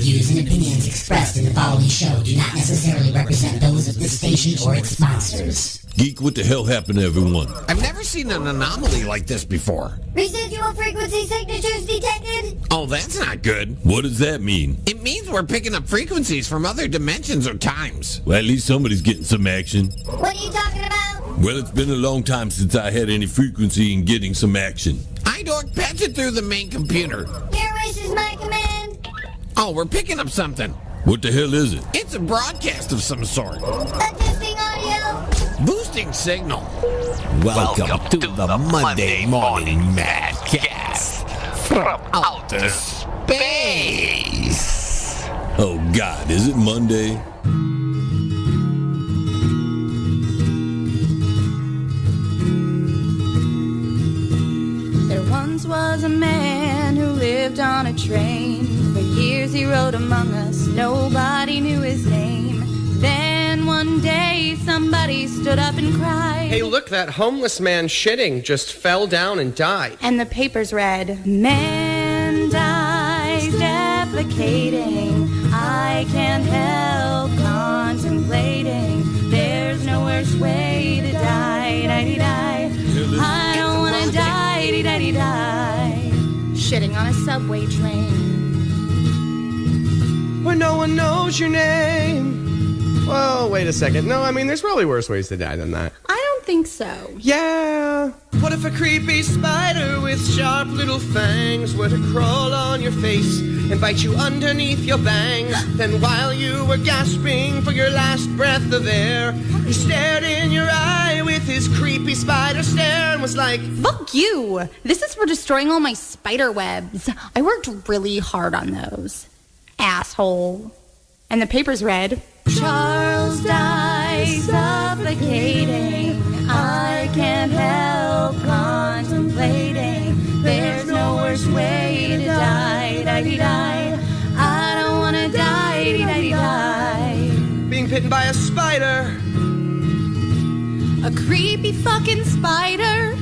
views and opinions expressed in the following show do not necessarily represent those of this station or its sponsors. Geek, what the hell happened to everyone? I've never seen an anomaly like this before. Residual frequency signatures detected. Oh, that's not good. What does that mean? It means we're picking up frequencies from other dimensions or times. Well, at least somebody's getting some action. What are you talking about? Well, it's been a long time since I had any frequency in getting some action. iDork, patch it through the main computer. Your wish is my command. Oh, we're picking up something. What the hell is it? It's a broadcast of some sort. Adjusting audio. Boosting signal. Welcome to the Monday Morning Madcast from outer space. Oh, God, is it Monday? There once was a man who lived on a train. For years he rode among us, nobody knew his name. Then one day somebody stood up and cried. Hey, look, that homeless man shitting just fell down and died. And the papers read, Man dies defecating, I can't help contemplating. There's no worse way to die, die-dee-die. I don't wanna die, die-dee-die. Shitting on a subway train. Where no one knows your name. Well, wait a second. No, I mean, there's probably worse ways to die than that. I don't think so. Yeah. What if a creepy spider with sharp little fangs were to crawl on your face and bite you underneath your bangs? Then while you were gasping for your last breath of air, he stared in your eye with his creepy spider stare and was like, Fuck you! This is for destroying all my spider webs. I worked really hard on those. Asshole. And the papers read, Charles dies suffocating. I can't help contemplating. There's no worse way to die, die-dee-die. I don't wanna die, die-dee-die. being bitten by a spider. A creepy fucking spider.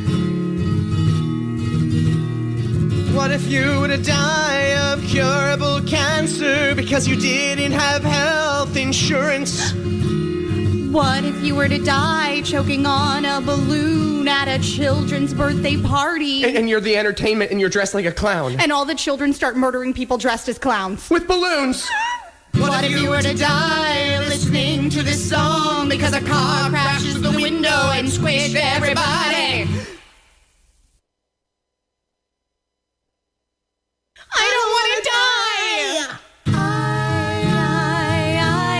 What if you were to die of curable cancer because you didn't have health insurance? What if you were to die choking on a balloon at a children's birthday party? And you're the entertainment and you're dressed like a clown. And all the children start murdering people dressed as clowns. With balloons. What if you were to die listening to this song because a car crashes the window and squished everybody? I don't want to die! I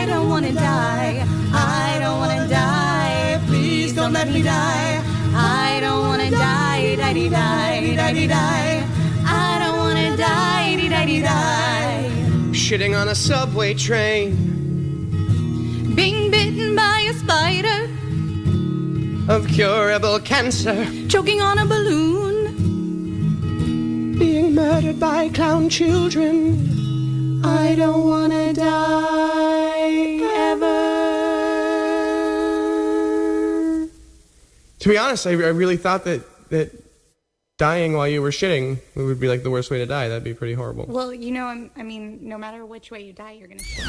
don't want to die. I don't want to die. Please don't let me die. I don't want to die. Die, die, die, die. I don't want to die. Die, die. Shitting on a subway train. Being bitten by a spider. Of curable cancer. Choking on a balloon. Being murdered by clown children. I don't want to die ever. To be honest, I really thought that dying while you were shitting would be like the worst way to die. That'd be pretty horrible. Well, you know, I mean, no matter which way you die, you're going to shit.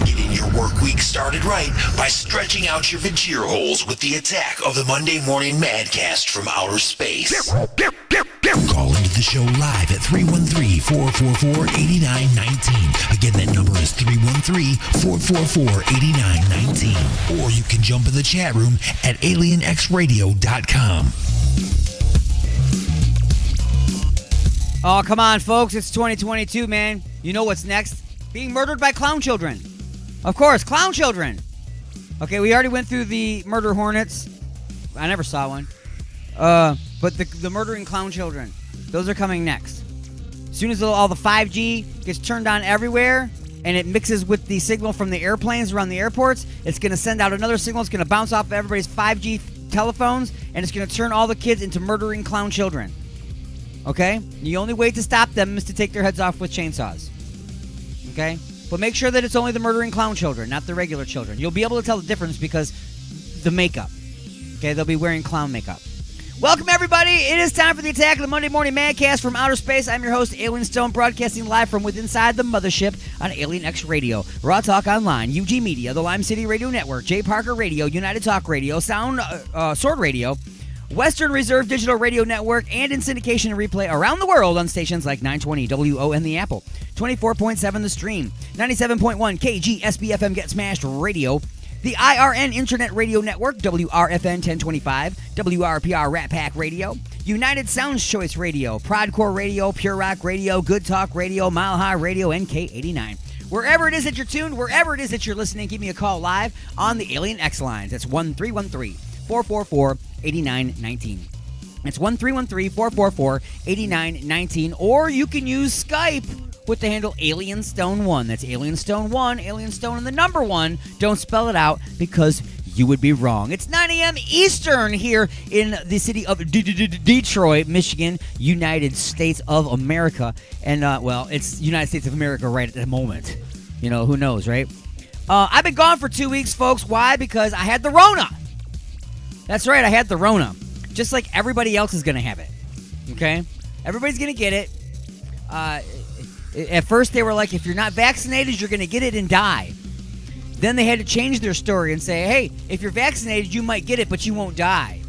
Getting your work week started right by stretching out your vagina holes with the attack of the Monday Morning Madcast from outer space. Call into the show live at 313-444-8919. Again, that number is 313-444-8919. Or you can jump in the chat room at alienxradio.com. Oh, come on, folks. It's 2022, man. You know what's next? Being murdered by clown children. Of course, clown children. Okay, we already went through the murder hornets. I never saw one. But the murdering clown children, those are coming next. As soon as all the 5G gets turned on everywhere and it mixes with the signal from the airplanes around the airports, it's going to send out another signal. It's going to bounce off of everybody's 5G telephones, and it's going to turn all the kids into murdering clown children. Okay? The only way to stop them is to take their heads off with chainsaws. Okay? But make sure that it's only the murdering clown children, not the regular children. You'll be able to tell the difference because the makeup. Okay? They'll be wearing clown makeup. Welcome, everybody. It is time for the Attack of the Monday Morning Madcast from outer space. I'm your host, Alien Stone, broadcasting live from within inside the mothership on Alien X Radio, Raw Talk Online, UG Media, the Lime City Radio Network, Jay Parker Radio, United Talk Radio, Sword Radio, Western Reserve Digital Radio Network, and in syndication and replay around the world on stations like 920 WON The Apple, 24.7 The Stream, 97.1 KGSB-FM Get Smashed Radio, the IRN Internet Radio Network, WRFN 1025, WRPR Rat Pack Radio, United Sounds Choice Radio, Prodcore Radio, Pure Rock Radio, Good Talk Radio, Mile High Radio, and K89. Wherever it is that you're tuned, wherever it is that you're listening, give me a call live on the Alien X lines. That's 1-313-444-8919. It's 1-313-444-8919. Or you can use Skype with the handle AlienStone1. That's AlienStone1, AlienStone and the number 1. Don't spell it out because you would be wrong. It's 9 a.m. Eastern here in the city of Detroit, Michigan, United States of America. And, well, it's United States of America right at the moment. You know, who knows, right? I've been gone for 2 weeks, folks. Why? Because I had the Rona. That's right, I had the Rona. Just like everybody else is going to have it. Okay? Everybody's going to get it. At first, they were like, if you're not vaccinated, you're going to get it and die. Then they had to change their story and say, hey, if you're vaccinated, you might get it, but you won't die.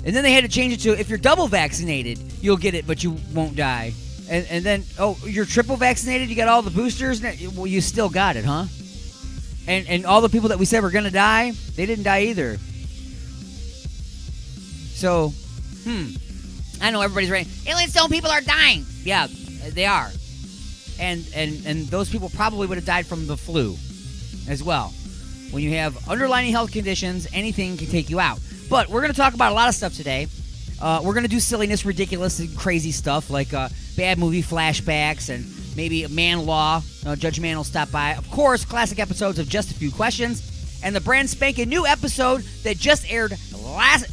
And then they had to change it to, if you're double vaccinated, you'll get it, but you won't die. And then, oh, you're triple vaccinated, you got all the boosters? Well, you still got it, huh? And all the people that we said were going to die, they didn't die either. So, I know everybody's right. Alien Stone people are dying. Yeah, they are. And those people probably would have died from the flu as well. When you have underlying health conditions, anything can take you out. But we're going to talk about a lot of stuff today. We're going to do silliness, ridiculous, and crazy stuff like bad movie flashbacks and maybe Man Law. Judge Man will stop by. Of course, classic episodes of Just a Few Questions. And the brand spanking new episode that just aired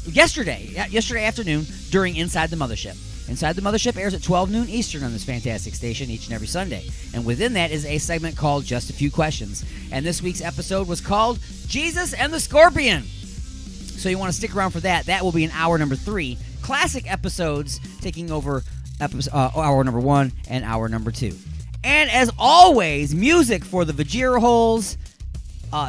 yesterday afternoon during Inside the Mothership. Inside the Mothership airs at 12 noon Eastern on this fantastic station each and every Sunday. And within that is a segment called Just a Few Questions. And this week's episode was called Jesus and the Scorpion. So you want to stick around for that. That will be in hour number 3. Classic episodes taking over hour number 1 and hour number 2. And as always, music for the Vajira holes,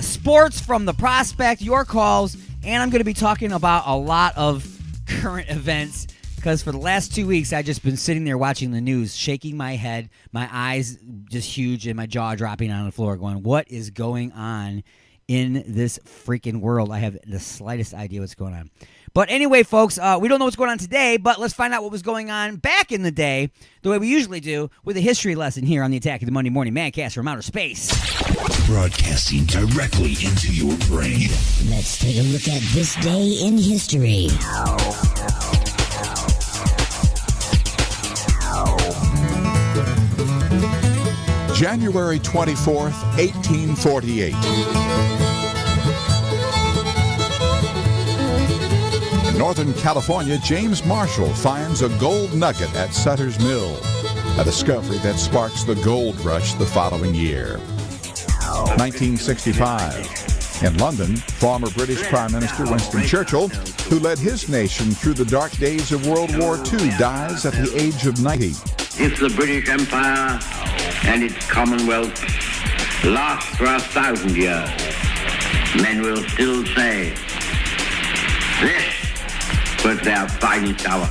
sports from the prospect, your calls, and I'm going to be talking about a lot of current events. Because for the last 2 weeks, I've just been sitting there watching the news, shaking my head, my eyes just huge, and my jaw dropping on the floor, going, what is going on in this freaking world? I have the slightest idea what's going on. But anyway, folks, we don't know what's going on today, but let's find out what was going on back in the day, the way we usually do, with a history lesson here on the Attack of the Monday Morning Madcast from outer space. Broadcasting directly into your brain. Let's take a look at this day in history. January 24th, 1848. In Northern California, James Marshall finds a gold nugget at Sutter's Mill, a discovery that sparks the gold rush the following year. 1965. In London, former British Prime Minister Winston Churchill, who led his nation through the dark days of World War II, dies at the age of 90. If the British Empire and its Commonwealth last for 1,000 years, men will still say, this was their finest hour.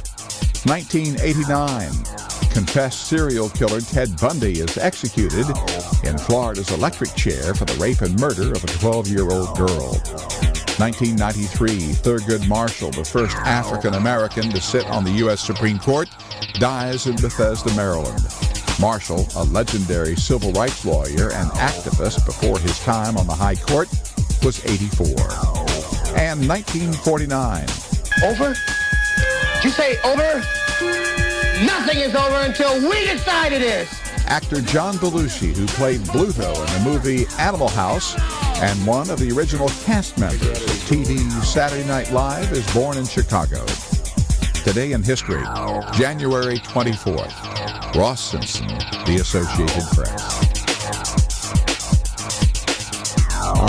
1989. Confessed serial killer Ted Bundy is executed in Florida's electric chair for the rape and murder of a 12-year-old girl. 1993. Thurgood Marshall, the first African-American to sit on the U.S. Supreme Court, dies in Bethesda, Maryland. Marshall, a legendary civil rights lawyer and activist before his time on the High Court, was 84. And 1949. Over? Did you say over? Nothing is over until we decide it is. Actor John Belushi, who played Bluto in the movie Animal House and one of the original cast members of TV's Saturday Night Live, is born in Chicago. Today in history, January 24th. Ross Simpson, The Associated Press.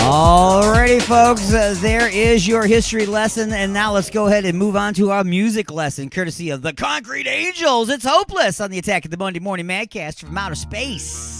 Alrighty, folks, there is your history lesson, and now let's go ahead and move on to our music lesson, courtesy of the Concrete Angels. It's Hopeless on the Attack of the Monday Morning Madcast from outer space.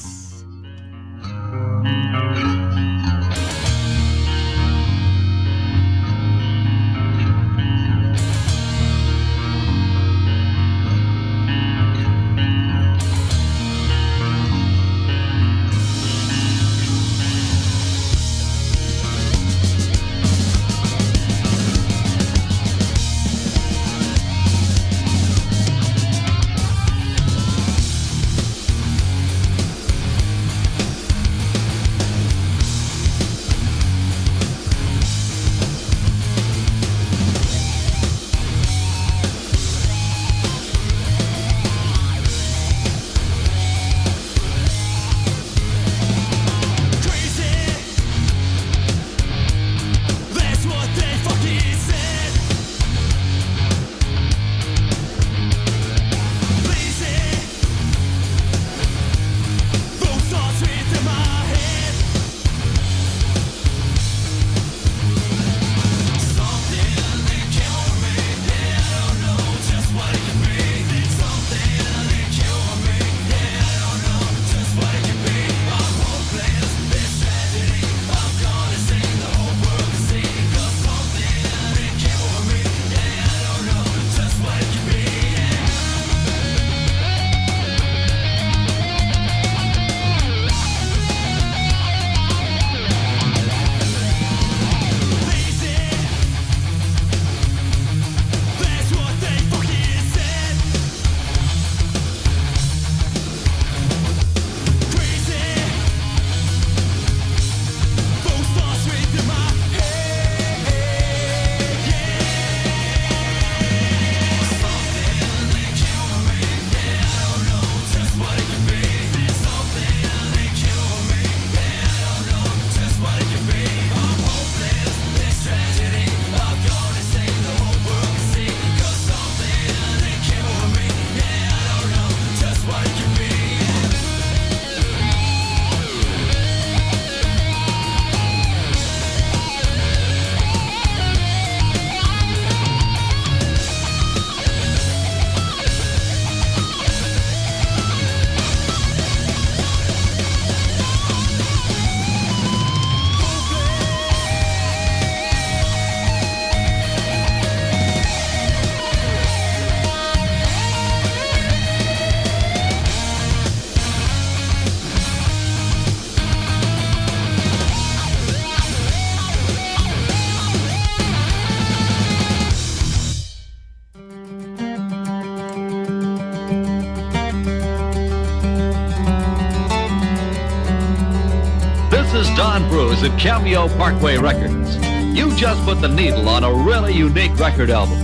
This is Don Bruce at Cameo Parkway Records. You just put the needle on a really unique record album.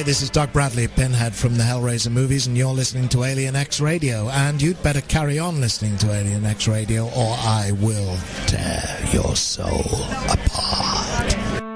this is Doug Bradley, Pinhead from the Hellraiser movies, and you're listening to Alien X Radio. And you'd better carry on listening to Alien X Radio, or I will tear your soul apart.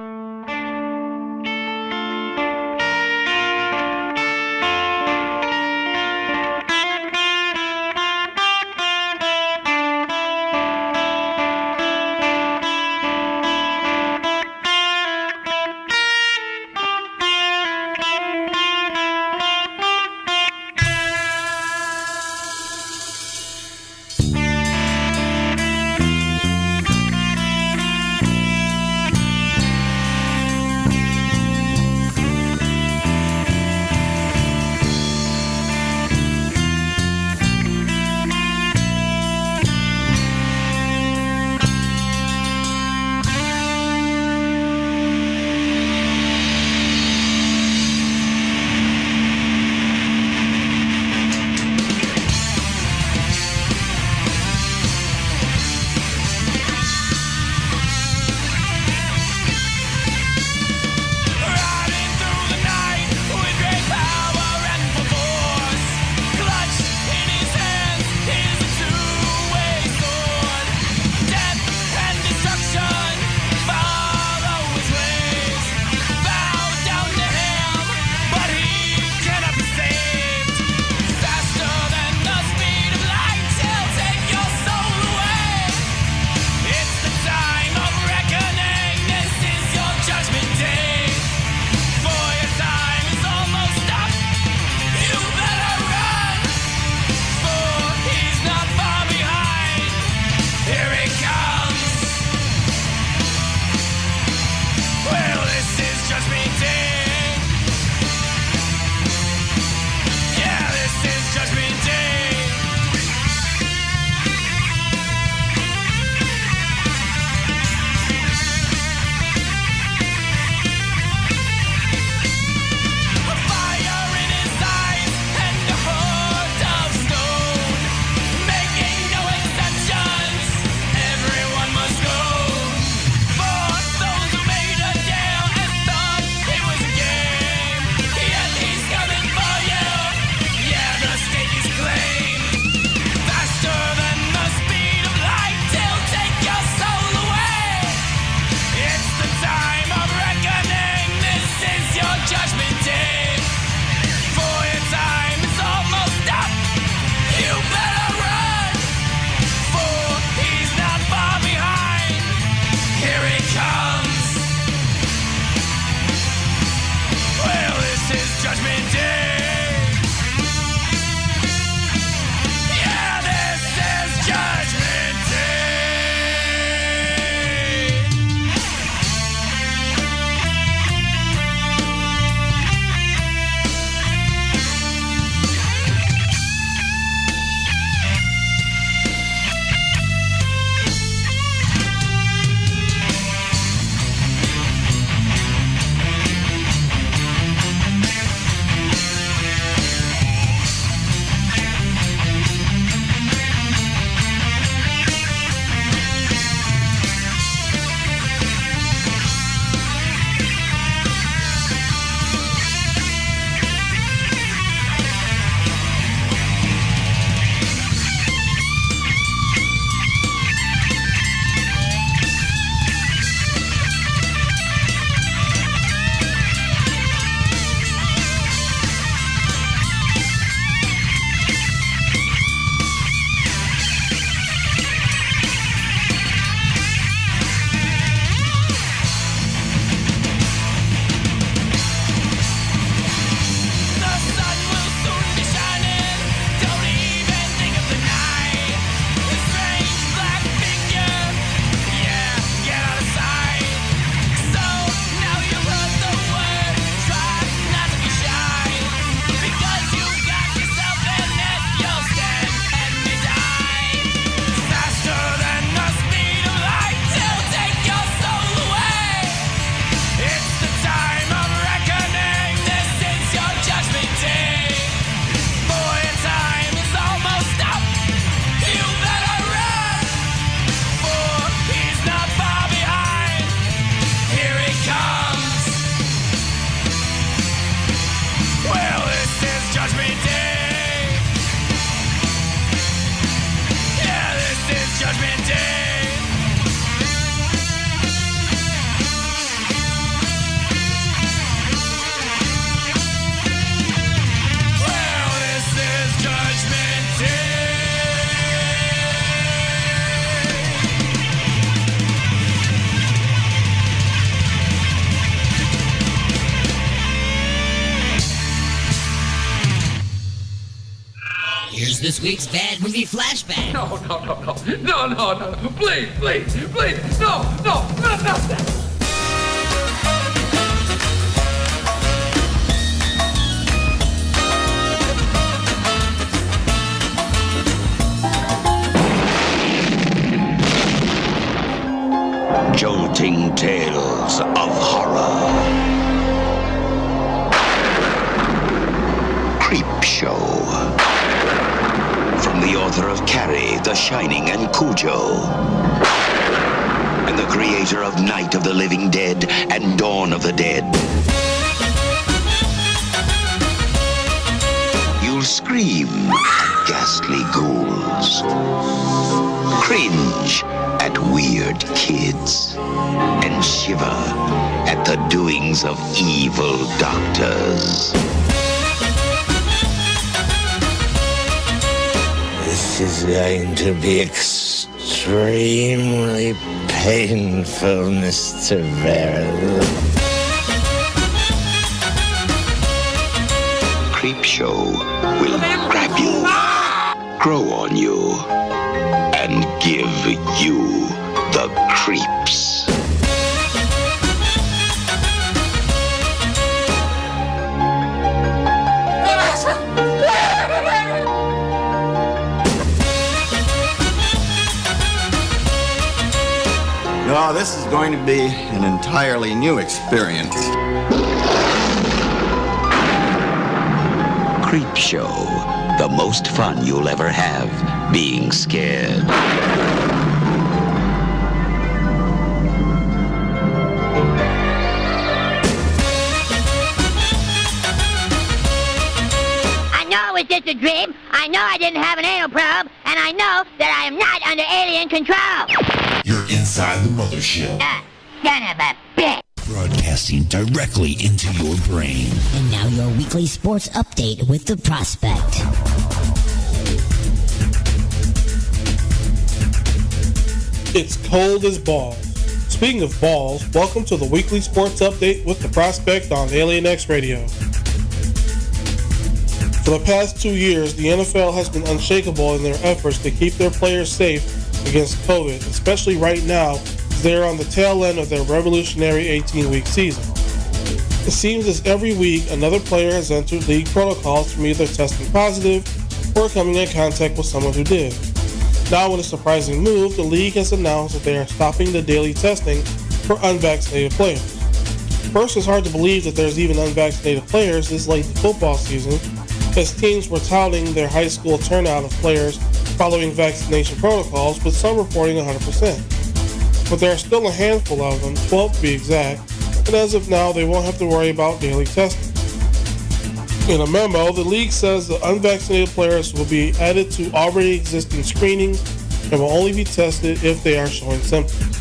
this week's Bad Movie Flashback. No. Please. No, not that. Jolting tales of horror. Creep Show. From the author of Carrie, The Shining, and Cujo. And the creator of Night of the Living Dead and Dawn of the Dead. You'll scream at ghastly ghouls. Cringe at weird kids. And shiver at the doings of evil doctors. This is going to be extremely painful, Mr. Verrill. Creep Show will grab you, grow on you, and give you the creeps. No, this is going to be an entirely new experience. Creep Show, the most fun you'll ever have being scared. I know it was just a dream. I know I didn't have an anal probe, and I know that I am not under alien control. You're inside the mothership. Son of a bitch. Broadcasting directly into your brain. And now your weekly sports update with The Prospect. It's cold as balls. Speaking of balls, welcome to the weekly sports update with The Prospect on Alien X Radio. For the past 2 years, the NFL has been unshakable in their efforts to keep their players safe against COVID, especially right now as they are on the tail end of their revolutionary 18-week season. It seems as every week another player has entered league protocols from either testing positive or coming in contact with someone who did. Now, in a surprising move, the league has announced that they are stopping the daily testing for unvaccinated players. First, it's hard to believe that there's even unvaccinated players this late in the football season, as teams were touting their high school turnout of players following vaccination protocols, with some reporting 100%. But there are still a handful of them, 12 to be exact, and as of now, they won't have to worry about daily testing. In a memo, the league says the unvaccinated players will be added to already existing screenings and will only be tested if they are showing symptoms.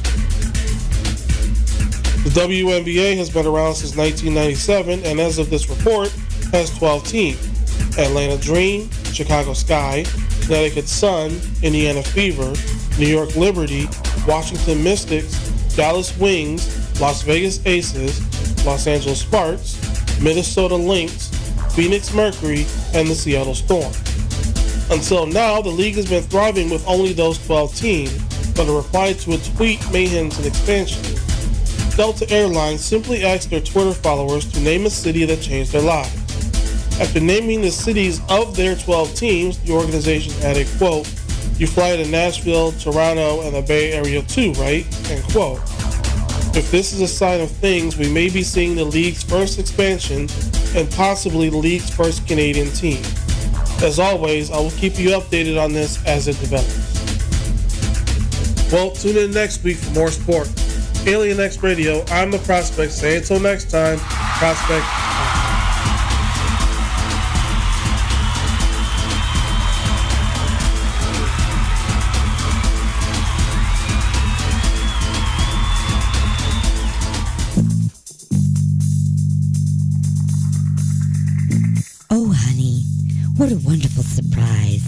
The WNBA has been around since 1997, and as of this report, has 12 teams: Atlanta Dream, Chicago Sky, Connecticut Sun, Indiana Fever, New York Liberty, Washington Mystics, Dallas Wings, Las Vegas Aces, Los Angeles Sparks, Minnesota Lynx, Phoenix Mercury, and the Seattle Storm. Until now, the league has been thriving with only those 12 teams, but in reply to a tweet may hint an expansion. Delta Airlines simply asked their Twitter followers to name a city that changed their lives. After naming the cities of their 12 teams, the organization added, quote, "You fly to Nashville, Toronto, and the Bay Area too, right?" End quote. If this is a sign of things, we may be seeing the league's first expansion and possibly the league's first Canadian team. As always, I will keep you updated on this as it develops. Well, tune in next week for more sport. Alien X Radio, I'm the Prospect. Say until next time, Prospect. Oh, honey, what a wonderful surprise.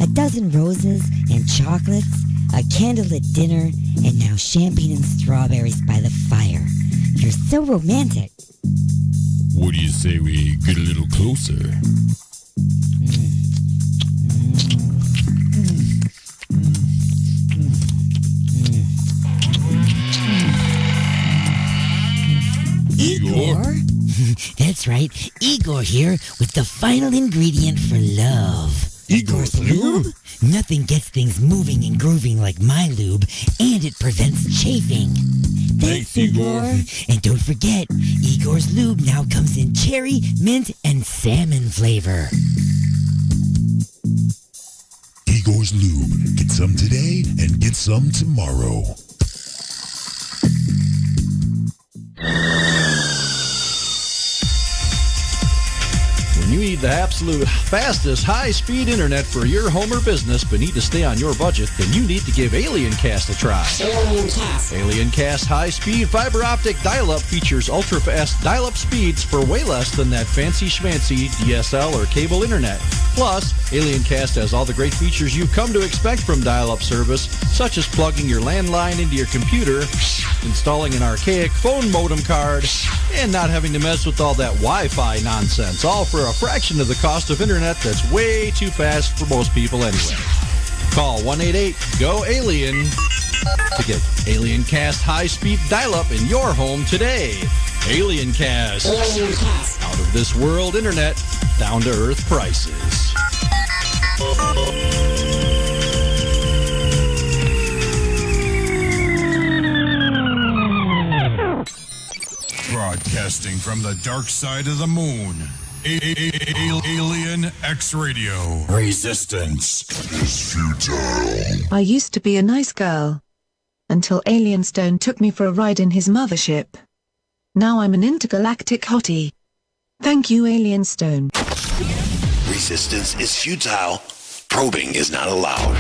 A dozen roses and chocolates, a candlelit dinner, and now champagne and strawberries by the fire. You're so romantic. What do you say we get a little closer? That's right. Igor here with the final ingredient for love. Igor's lube? Nothing gets things moving and grooving like my lube, and it prevents chafing. Thanks, Igor. And don't forget, Igor's lube now comes in cherry, mint, and salmon flavor. Igor's Lube. Get some today and get some tomorrow. When you need the absolute fastest high-speed internet for your home or business but need to stay on your budget, then you need to give AlienCast a try. AlienCast high-speed fiber optic dial-up features ultra-fast dial-up speeds for way less than that fancy schmancy DSL or cable internet. Plus, AlienCast has all the great features you've come to expect from dial-up service, such as plugging your landline into your computer, installing an archaic phone modem card, and not having to mess with all that Wi-Fi nonsense, all for a fraction of the cost of internet that's way too fast for most people anyway. Call 188-GO-ALIEN to get AlienCast high-speed dial-up in your home today. AlienCast. Out of this world internet, down to earth prices. Broadcasting from the dark side of the moon. Alien X Radio. Resistance is futile. I used to be a nice girl. Until Alien Stone took me for a ride in his mothership. Now I'm an intergalactic hottie. Thank you, Alien Stone. Resistance is futile. Probing is not allowed.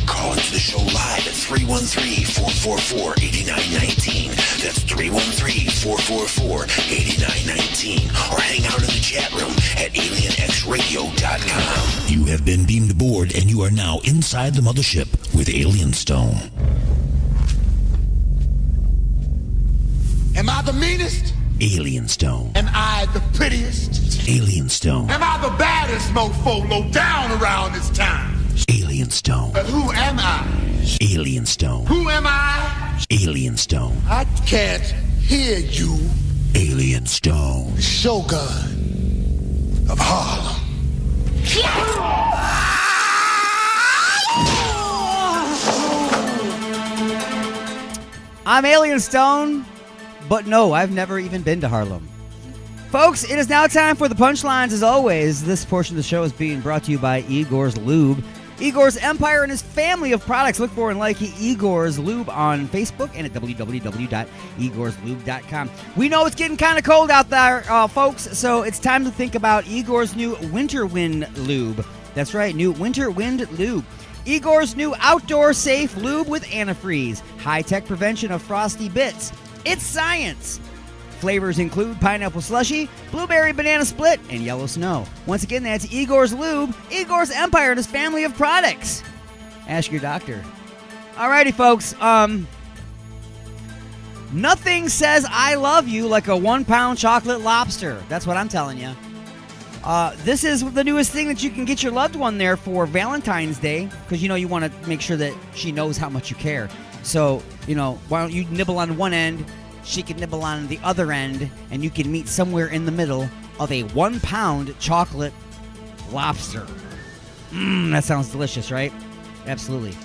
Call into the show live at 313-444-8919. That's 313-444-8919. Or hang out in the chat room at alienxradio.com. You have been beamed aboard and you are now inside the mothership with Alien Stone. Am I the meanest? Alien Stone. Am I the prettiest? Alien Stone. Am I the baddest mofo low down around this town? Alien Stone. But who am I? Alien Stone. Who am I? Alien Stone. I can't hear you. Alien Stone. The Shogun of Harlem. I'm Alien Stone, but no, I've never even been to Harlem. Folks, it is now time for the punchlines. As always, this portion of the show is being brought to you by Igor's Lube. Igor's Empire and his family of products. Look for and like Igor's Lube on Facebook and at www.igorslube.com. We know it's getting kind of cold out there, folks, so it's time to think about Igor's new Winter Wind Lube. That's right, new Winter Wind Lube. Igor's new outdoor safe lube with antifreeze. High-tech prevention of frosty bits. It's science. Flavors include pineapple slushy, blueberry banana split, and yellow snow. Once again, that's Igor's Lube, Igor's Empire and his family of products. Ask your doctor. Alrighty, folks. Nothing says I love you like a 1-pound chocolate lobster. That's what I'm telling you. This is the newest thing that you can get your loved one there for Valentine's Day, because, you want to make sure that she knows how much you care. So, why don't you nibble on one end, she can nibble on the other end, and you can meet somewhere in the middle of a 1-pound chocolate lobster. That sounds delicious, right? Absolutely.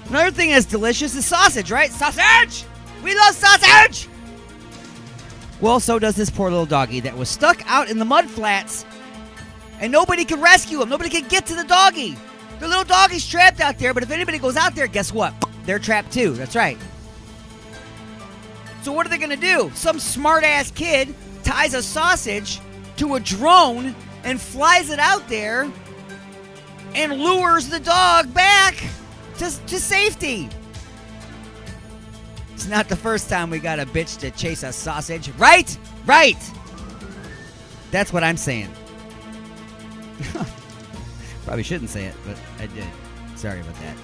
Another thing that's delicious is sausage, right? Sausage! We love sausage! Well, so does this poor little doggy that was stuck out in the mud flats, and nobody could rescue him. Nobody could get to the doggy. The little doggy's trapped out there, but if anybody goes out there, guess what? They're trapped too. That's right. So what are they going to do? Some smart-ass kid ties a sausage to a drone and flies it out there and lures the dog back to safety. It's not the first time we got a bitch to chase a sausage. Right? Right. That's what I'm saying. Probably shouldn't say it, but I did. Sorry about that.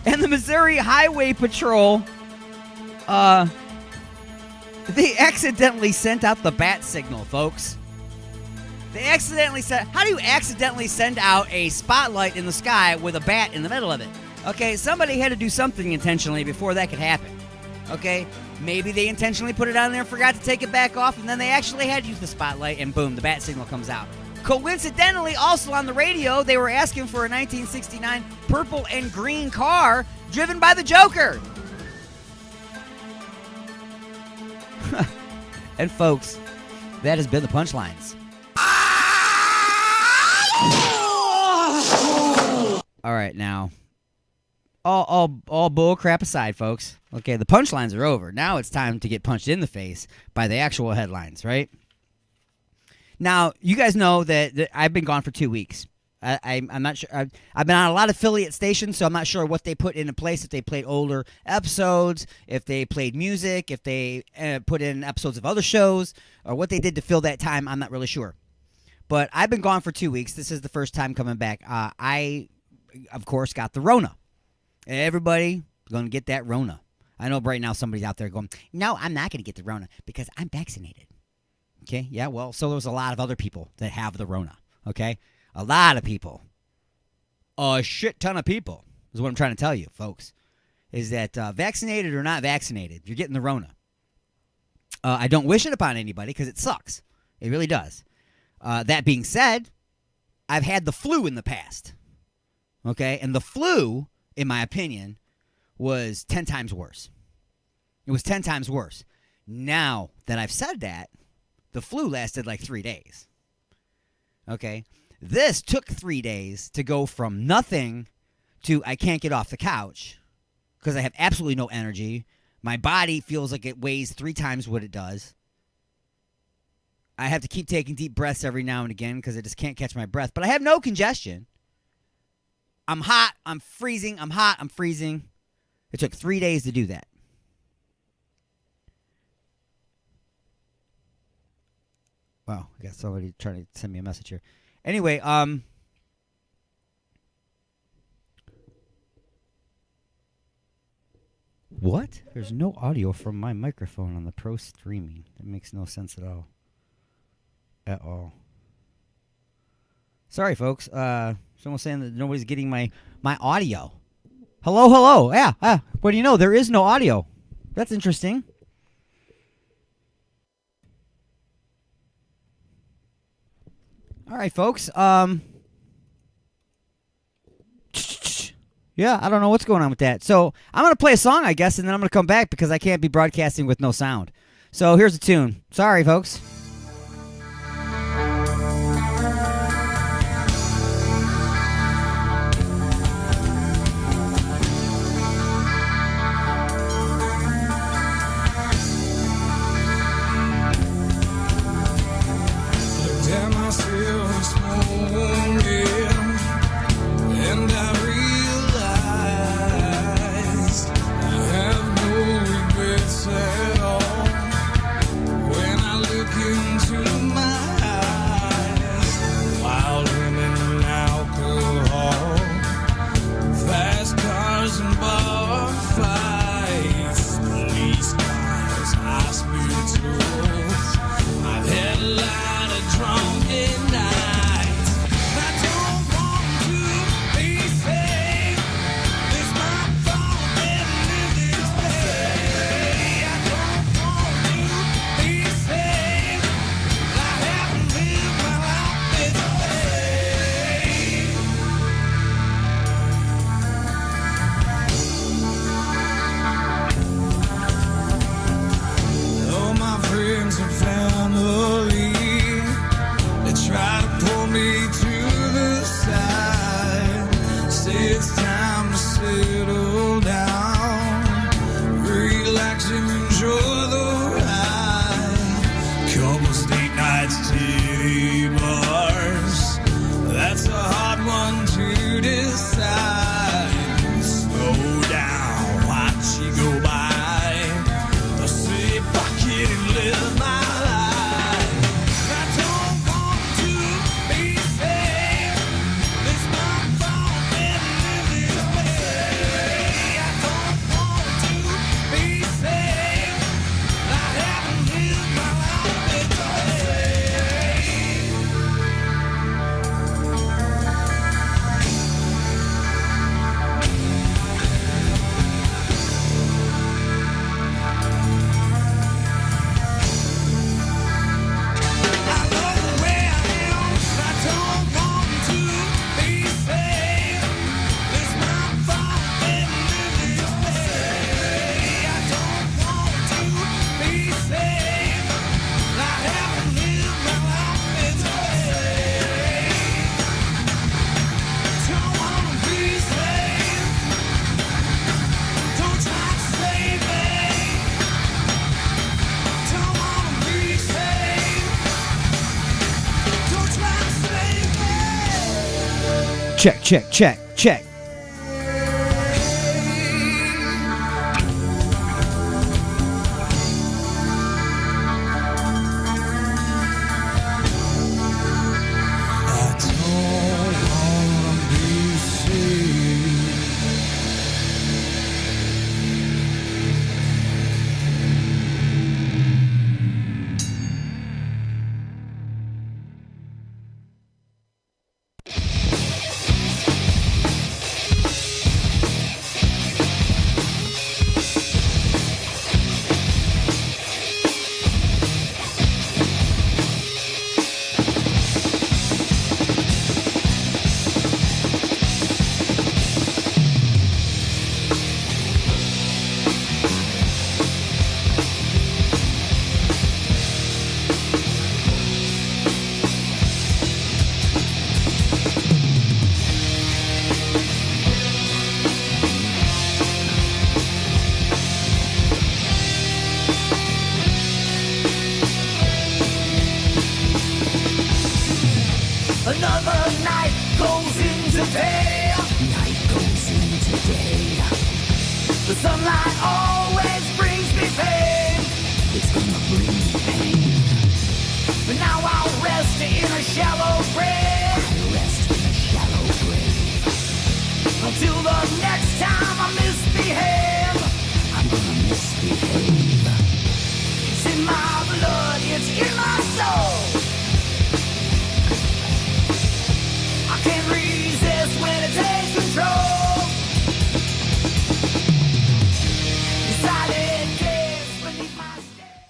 And the Missouri Highway Patrol, they accidentally sent out the bat signal, folks. They accidentally sent... How do you accidentally send out a spotlight in the sky with a bat in the middle of it? Okay, somebody had to do something intentionally before that could happen. Okay? Maybe they intentionally put it on there and forgot to take it back off, and then they actually had used the spotlight, and boom, the bat signal comes out. Coincidentally, also on the radio, they were asking for a 1969 purple and green car driven by the Joker. And folks, that has been the punchlines. All right, now, all bull crap aside, folks. Okay, the punchlines are over. Now it's time to get punched in the face by the actual headlines, right? Now, you guys know that I've been gone for 2 weeks. I'm not sure. I've been on a lot of affiliate stations, so I'm not sure what they put into place, if they played older episodes, if they played music, if they put in episodes of other shows, or what they did to fill that time. I'm not really sure. But I've been gone for 2 weeks. This is the first time coming back. I, of course, got the Rona. Everybody going to get that Rona. I know right now somebody's out there going, no, I'm not going to get the Rona because I'm vaccinated. Okay, yeah, well, so there's a lot of other people that have the Rona, okay? A lot of people. A shit ton of people is what I'm trying to tell you, folks, is that vaccinated or not vaccinated, you're getting the Rona. I don't wish it upon anybody because it sucks. It really does. That being said, I've had the flu in the past, okay? And the flu, in my opinion, was 10 times worse. It was 10 times worse. Now that I've said that, the flu lasted like 3 days. Okay? This took 3 days to go from nothing to I can't get off the couch because I have absolutely no energy. My body feels like it weighs 3 times what it does. I have to keep taking deep breaths every now and again because I just can't catch my breath. But I have no congestion. I'm hot. I'm freezing. I'm hot. I'm freezing. It took 3 days to do that. Wow, I got somebody trying to send me a message here. Anyway, what? There's no audio from my microphone on the Pro Streaming. That makes no sense at all. At all. Sorry, folks. Someone's saying that nobody's getting my audio. Hello. Yeah. What do you know? There is no audio. That's interesting. All right, folks. Yeah, I don't know what's going on with that. So I'm going to play a song, I guess, and then I'm going to come back because I can't be broadcasting with no sound. So here's a tune. Sorry, folks. At all when I look in Check, check, check, check. Another night goes into day. Night goes into day. The sunlight always brings me pain. It's gonna bring me pain. But now I'll rest in a shallow grave. I'll rest in a shallow grave. Until the next time I misbehave. I'm gonna misbehave. It's in my blood, it's in my soul. I can't resist when it takes control. The silent kiss beneath my stare.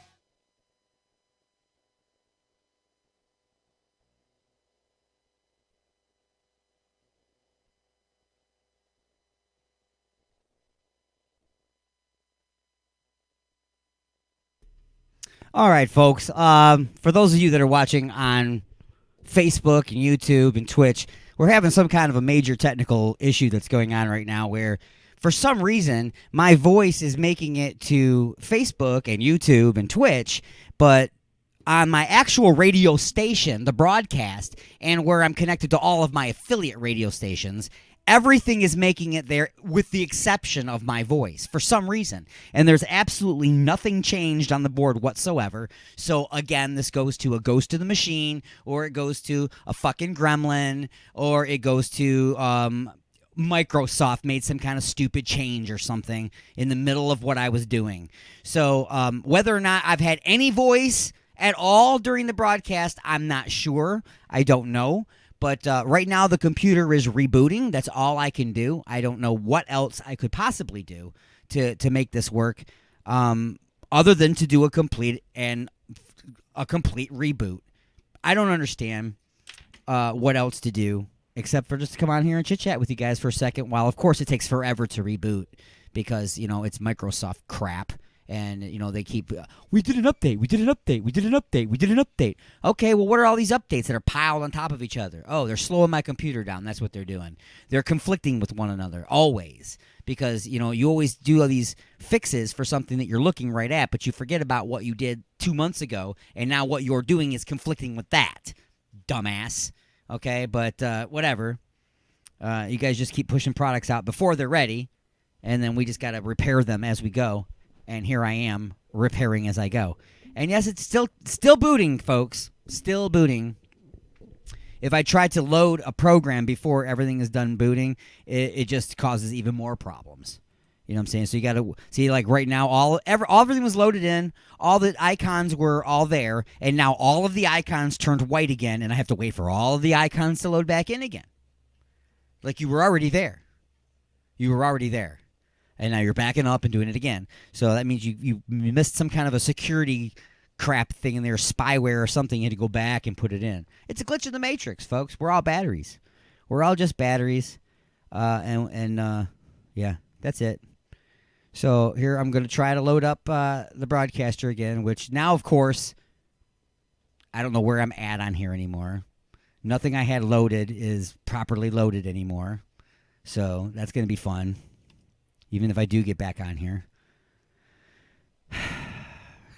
All right, folks. For those of you that are watching on Facebook and YouTube and Twitch, we're having some kind of a major technical issue that's going on right now where for some reason my voice is making it to Facebook and YouTube and Twitch, but on my actual radio station, the broadcast, and where I'm connected to all of my affiliate radio stations, everything is making it there with the exception of my voice for some reason. And there's absolutely nothing changed on the board whatsoever. So, again, this goes to a Ghost of the Machine, or it goes to a fucking gremlin, or it goes to Microsoft made some kind of stupid change or something in the middle of what I was doing. So, whether or not I've had any voice at all during the broadcast, I'm not sure. I don't know. But right now the computer is rebooting. That's all I can do. I don't know what else I could possibly do to make this work, other than to do a complete reboot. I don't understand what else to do except for just to come on here and chit chat with you guys for a second. While of course it takes forever to reboot because it's Microsoft crap. And, they keep, we did an update, we did an update, we did an update, we did an update. Okay, well, what are all these updates that are piled on top of each other? Oh, they're slowing my computer down. That's what they're doing. They're conflicting with one another, always. Because, you always do all these fixes for something that you're looking right at, but you forget about what you did 2 months ago, and now what you're doing is conflicting with that. Dumbass. Okay, but whatever. You guys just keep pushing products out before they're ready, and then we just got to repair them as we go. And here I am, repairing as I go. And yes, it's still booting, folks. Still booting. If I try to load a program before everything is done booting, it just causes even more problems. You know what I'm saying? So you got to see, like right now, everything was loaded in. All the icons were all there. And now all of the icons turned white again. And I have to wait for all of the icons to load back in again. Like you were already there. You were already there. And now you're backing up and doing it again. So that means you missed some kind of a security crap thing in there, spyware or something. You had to go back and put it in. It's a glitch in the Matrix, folks. We're all batteries. We're all just batteries. Yeah, that's it. So here I'm going to try to load up the broadcaster again, which now, of course, I don't know where I'm at on here anymore. Nothing I had loaded is properly loaded anymore. So that's going to be fun. Even if I do get back on here.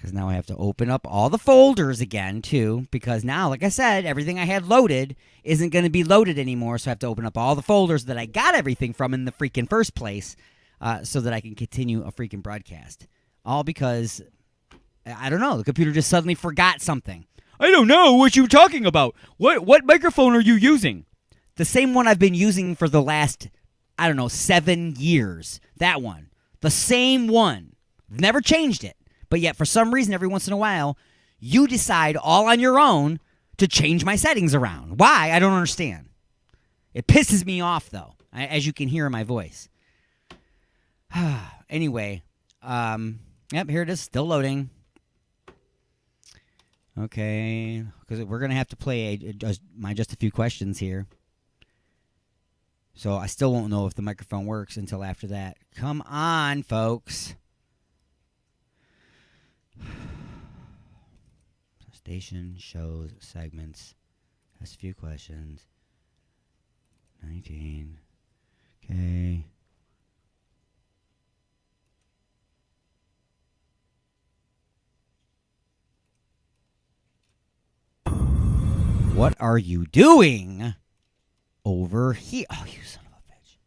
Because now I have to open up all the folders again, too. Because now, like I said, everything I had loaded isn't going to be loaded anymore. So I have to open up all the folders that I got everything from in the freaking first place so that I can continue a freaking broadcast. All because, I don't know, the computer just suddenly forgot something. I don't know what you're talking about. What microphone are you using? The same one I've been using for the last, 7 years. That one. The same one. Never changed it. But yet, for some reason, every once in a while, you decide all on your own to change my settings around. Why? I don't understand. It pisses me off, though, as you can hear in my voice. Anyway, yep, here it is, still loading. Okay, because we're going to have to play just a few questions here. So I still won't know if the microphone works until after that. Come on, folks. Station, shows, segments. Just a few questions. 19. Okay. What are you doing over here? Oh, you son of a bitch.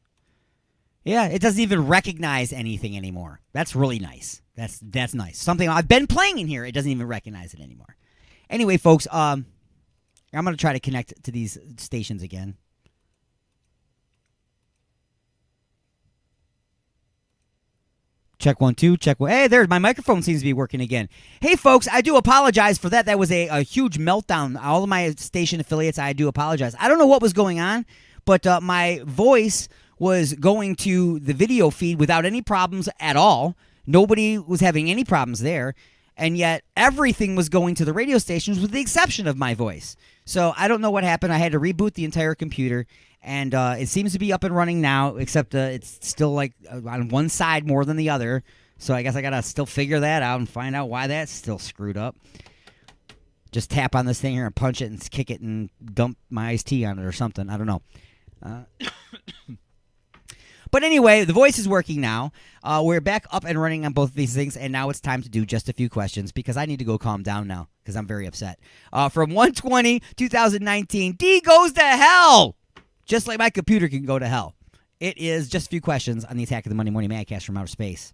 Yeah, it doesn't even recognize anything anymore. That's really nice. That's nice. Something I've been playing in here, it doesn't even recognize it anymore. Anyway, folks, I'm going to try to connect to these stations again. Check 1, 2, check 1. Hey, there, my microphone seems to be working again. Hey, folks, I do apologize for that. That was a huge meltdown. All of my station affiliates, I do apologize. I don't know what was going on, but my voice was going to the video feed without any problems at all. Nobody was having any problems there. And yet everything was going to the radio stations with the exception of my voice. So I don't know what happened. I had to reboot the entire computer, and it seems to be up and running now, except it's still like on one side more than the other. So I guess I got to still figure that out and find out why that's still screwed up. Just tap on this thing here and punch it and kick it and dump my iced tea on it or something. I don't know. But anyway, the voice is working now. We're back up and running on both of these things, and now it's time to do just a few questions because I need to go calm down now because I'm very upset. From 1/20/2019, D goes to hell! Just like my computer can go to hell. It is just a few questions on the Attack of the Monday Morning Madcast from outer space.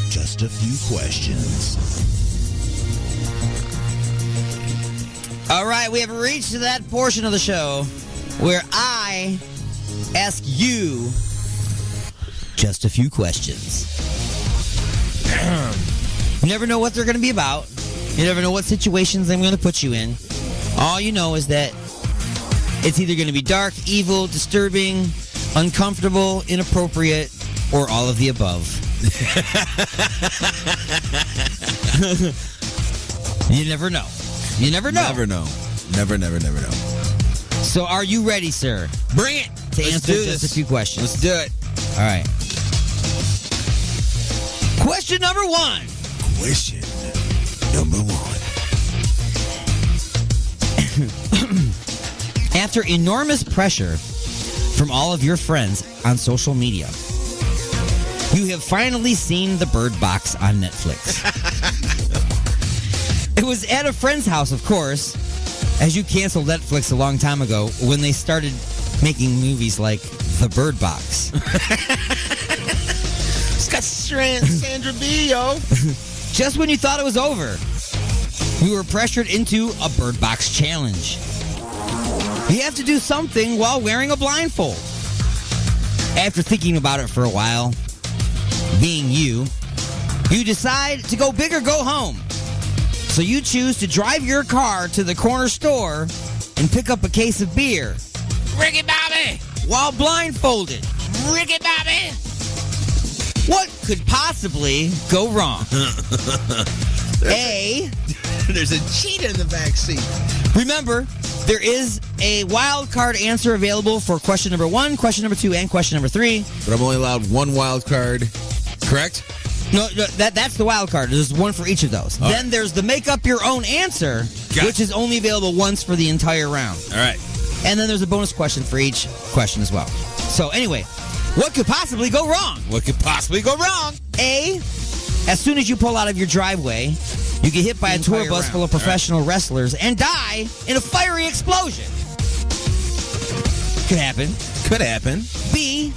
Just a few questions. All right, we have reached that portion of the show where I ask you just a few questions. You never know what they're going to be about. You never know what situations I'm going to put you in. All you know is that it's either going to be dark, evil, disturbing, uncomfortable, inappropriate, or all of the above. You never know. You never know. Never know. Never know. So are you ready, sir? Bring it. To Let's answer do just this. a few questions. Let's do it. All right. Question number 1. Question number 1. After enormous pressure from all of your friends on social media, you have finally seen The Bird Box on Netflix. It was at a friend's house, of course, as you canceled Netflix a long time ago when they started making movies like The Bird Box. It's got Sandra Bee, yo. Just when you thought it was over, you were pressured into a Bird Box challenge. You have to do something while wearing a blindfold. After thinking about it for a while, being you decide to go big or go home. So you choose to drive your car to the corner store and pick up a case of beer. Ricky Bobby! While blindfolded. Ricky Bobby! What could possibly go wrong? A. There's a cheetah in the back seat. Remember, there is a wild card answer available for question number 1, question number 2, and question number 3. But I'm only allowed one wild card, correct? No, that's the wild card. There's one for each of those. All Then right. there's the make up your own answer, which is only available once for the entire round. All right. And then there's a bonus question for each question as well. So anyway, what could possibly go wrong? What could possibly go wrong? A, as soon as you pull out of your driveway, you get hit by a tour bus full of professional wrestlers and die in a fiery explosion. Could happen. Could happen. B,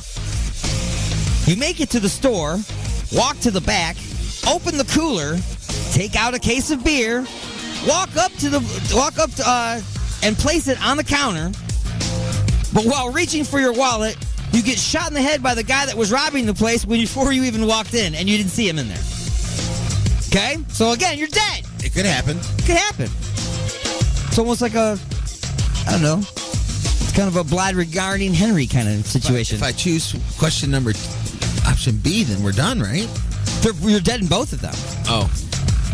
you make it to the store, walk to the back, open the cooler, take out a case of beer, walk up and place it on the counter. But while reaching for your wallet, you get shot in the head by the guy that was robbing the place before you even walked in, and you didn't see him in there. Okay? So again, you're dead. It could happen. It could happen. It's almost like I don't know. It's kind of a Blood regarding Henry kind of situation. If I choose question number option B, then we're done, right? You're dead in both of them. Oh.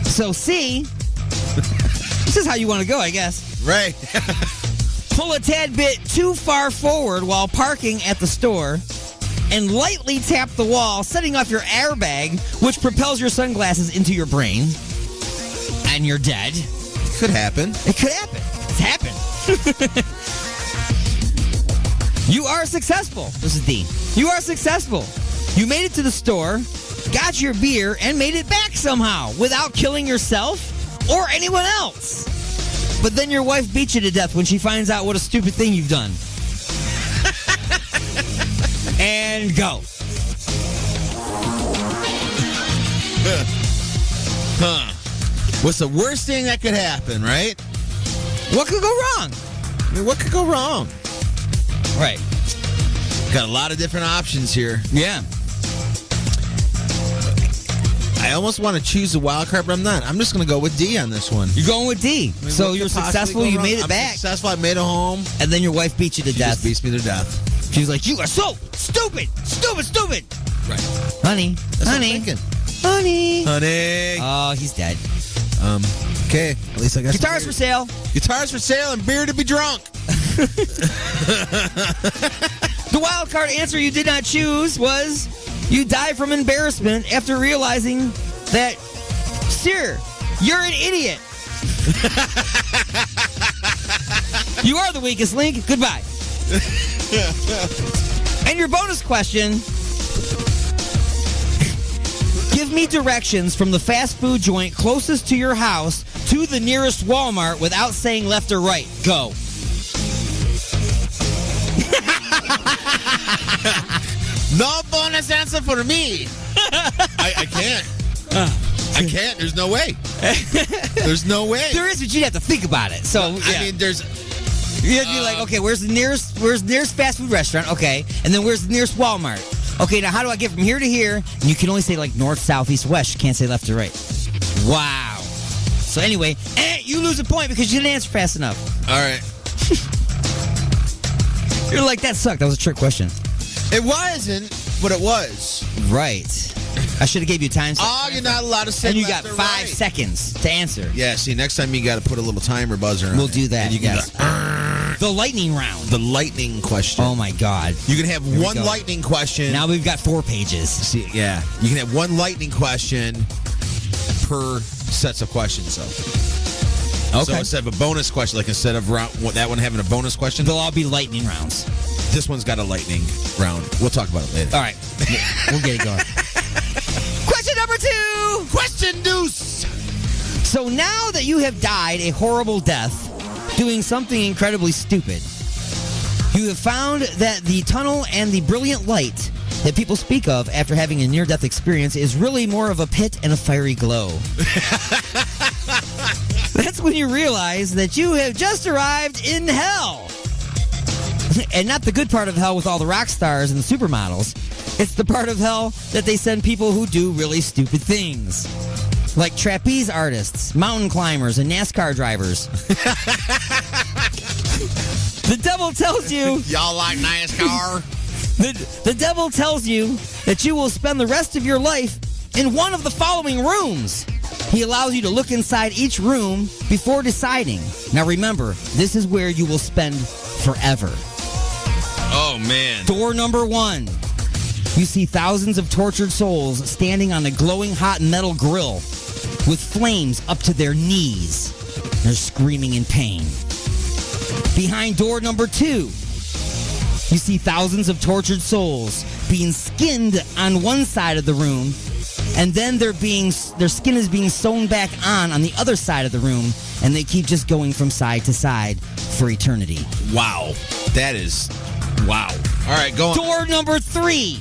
So C, this is how you want to go, I guess. Right. Pull a tad bit too far forward while parking at the store and lightly tap the wall, setting off your airbag, which propels your sunglasses into your brain. And you're dead. Could happen. It could happen. It's happened. You are successful. This is D. You are successful. You made it to the store, got your beer, and made it back somehow without killing yourself or anyone else. But then your wife beats you to death when she finds out what a stupid thing you've done. And go. Huh. What's the worst thing that could happen, right? What could go wrong? I mean, what could go wrong? Right. Got a lot of different options here. Yeah. I almost want to choose the wild card, but I'm not. I'm just going to go with D on this one. You're going with D. I mean, so what you're could possibly successful. go You wrong? made it I'm back. Successful. I made it home. And then your wife beat you to death. Just beats me to death. She's like, you are so stupid. Stupid. Right. Honey. That's what I'm thinking. Honey. Oh, he's dead. Okay. At least I got Guitars for sale. Guitars for sale and beer to be drunk. The wild card answer you did not choose was you die from embarrassment after realizing that, sir, you're an idiot. You are the weakest link. Goodbye. And your bonus question, give me directions from the fast food joint closest to your house to the nearest Walmart without saying left or right. Go. No bonus answer for me. I can't. I can't. There's no way. There's no way. There is, but you'd have to think about it. So I mean, there's. You'd be like, okay, where's the nearest fast food restaurant? Okay, and then where's the nearest Walmart? Okay, now how do I get from here to here? And you can only say like north, south, east, west. You can't say left or right. Wow. So anyway, you lose a point because you didn't answer fast enough. All right. You're like, that sucked. That was a trick question. It wasn't, but it was. Right. I should have gave you time. You're not allowed to say and you left got or 5 right. seconds to answer. Yeah, see, next time you got to put a little timer buzzer on We'll it. do that. And you can Yes. go, The lightning round. the lightning question. Oh my God. You can have Here we one go. lightning question. Now we've got 4 pages. See, yeah. You can have one lightning question per sets of questions, so. Okay. So instead of a bonus question, like instead of that one having a bonus question, They'll all be lightning rounds. this one's got a lightning round. We'll talk about it later. All right. We'll get it going. Question number 2. Question deuce. So now that you have died a horrible death doing something incredibly stupid, you have found that the tunnel and the brilliant light that people speak of after having a near-death experience is really more of a pit and a fiery glow. That's when you realize that you have just arrived in hell. And not the good part of hell with all the rock stars and the supermodels. It's the part of hell that they send people who do really stupid things. Like trapeze artists, mountain climbers, and NASCAR drivers. The devil tells you... Y'all like NASCAR? The devil tells you that you will spend the rest of your life in one of the following rooms. He allows you to look inside each room before deciding. Now remember, this is where you will spend forever. Oh, man. Door number 1. you see thousands of tortured souls standing on a glowing hot metal grill with flames up to their knees. They're screaming in pain. Behind door number 2, you see thousands of tortured souls being skinned on one side of the room, and then their skin is being sewn back on the other side of the room, and they keep just going from side to side for eternity. Wow. That is... Wow. All right, go on. Door number 3.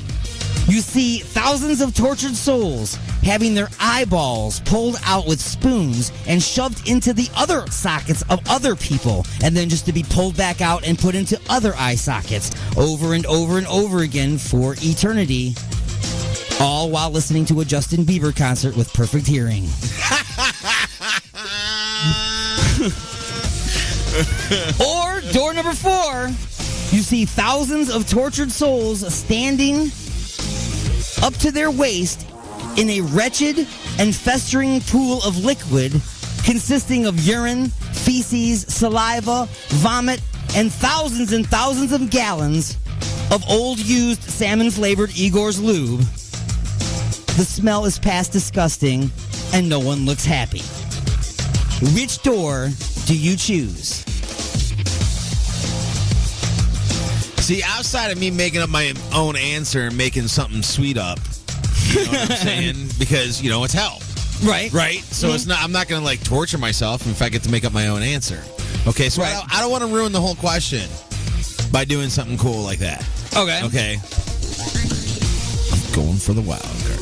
You see thousands of tortured souls having their eyeballs pulled out with spoons and shoved into the other sockets of other people, and then just to be pulled back out and put into other eye sockets over and over and over again for eternity, all while listening to a Justin Bieber concert with perfect hearing. Or door number 4, you see thousands of tortured souls standing up to their waist in a wretched and festering pool of liquid consisting of urine, feces, saliva, vomit, and thousands of gallons of old used salmon-flavored Igor's lube. The smell is past disgusting, and no one looks happy. Which door do you choose? See, outside of me making up my own answer and making something sweet up, you know what I'm saying? Because, it's hell. Right. Right? So it's not. I'm not going to, torture myself if I get to make up my own answer. Okay, so Right. I don't want to ruin the whole question by doing something cool like that. Okay. Okay. I'm going for the wild card.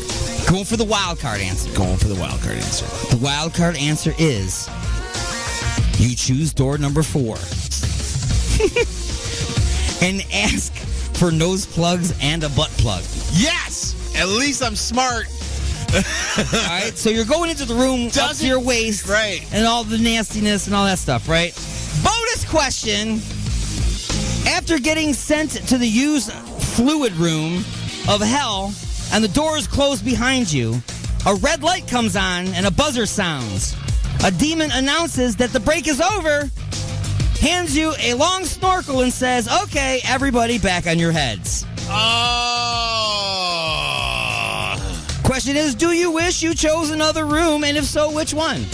Going for the wild card answer. Going for the wild card answer. The wild card answer is you choose door number 4. And ask for nose plugs and a butt plug. Yes! At least I'm smart. All right, so you're going into the room up to your waist, right? And all the nastiness and all that stuff, right? Bonus question. After getting sent to the used fluid room of hell and the doors close behind you, a red light comes on and a buzzer sounds. A demon announces that the break is over, hands you a long snorkel and says, okay, everybody back on your heads. Question is, do you wish you chose another room, and if so, which one?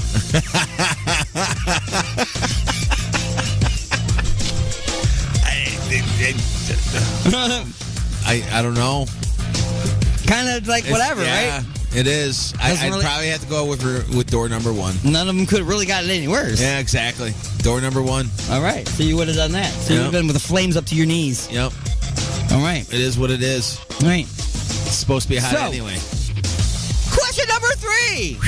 I don't know. Kind of like whatever, right? It is. I'd probably have to go with door number 1. None of them could have really gotten any worse. Yeah, exactly. Door number 1. All right. So you would have done that. So you would have been with the flames up to your knees. Yep. All right. It is what it is. All right. It's supposed to be hot anyway. Question number 3.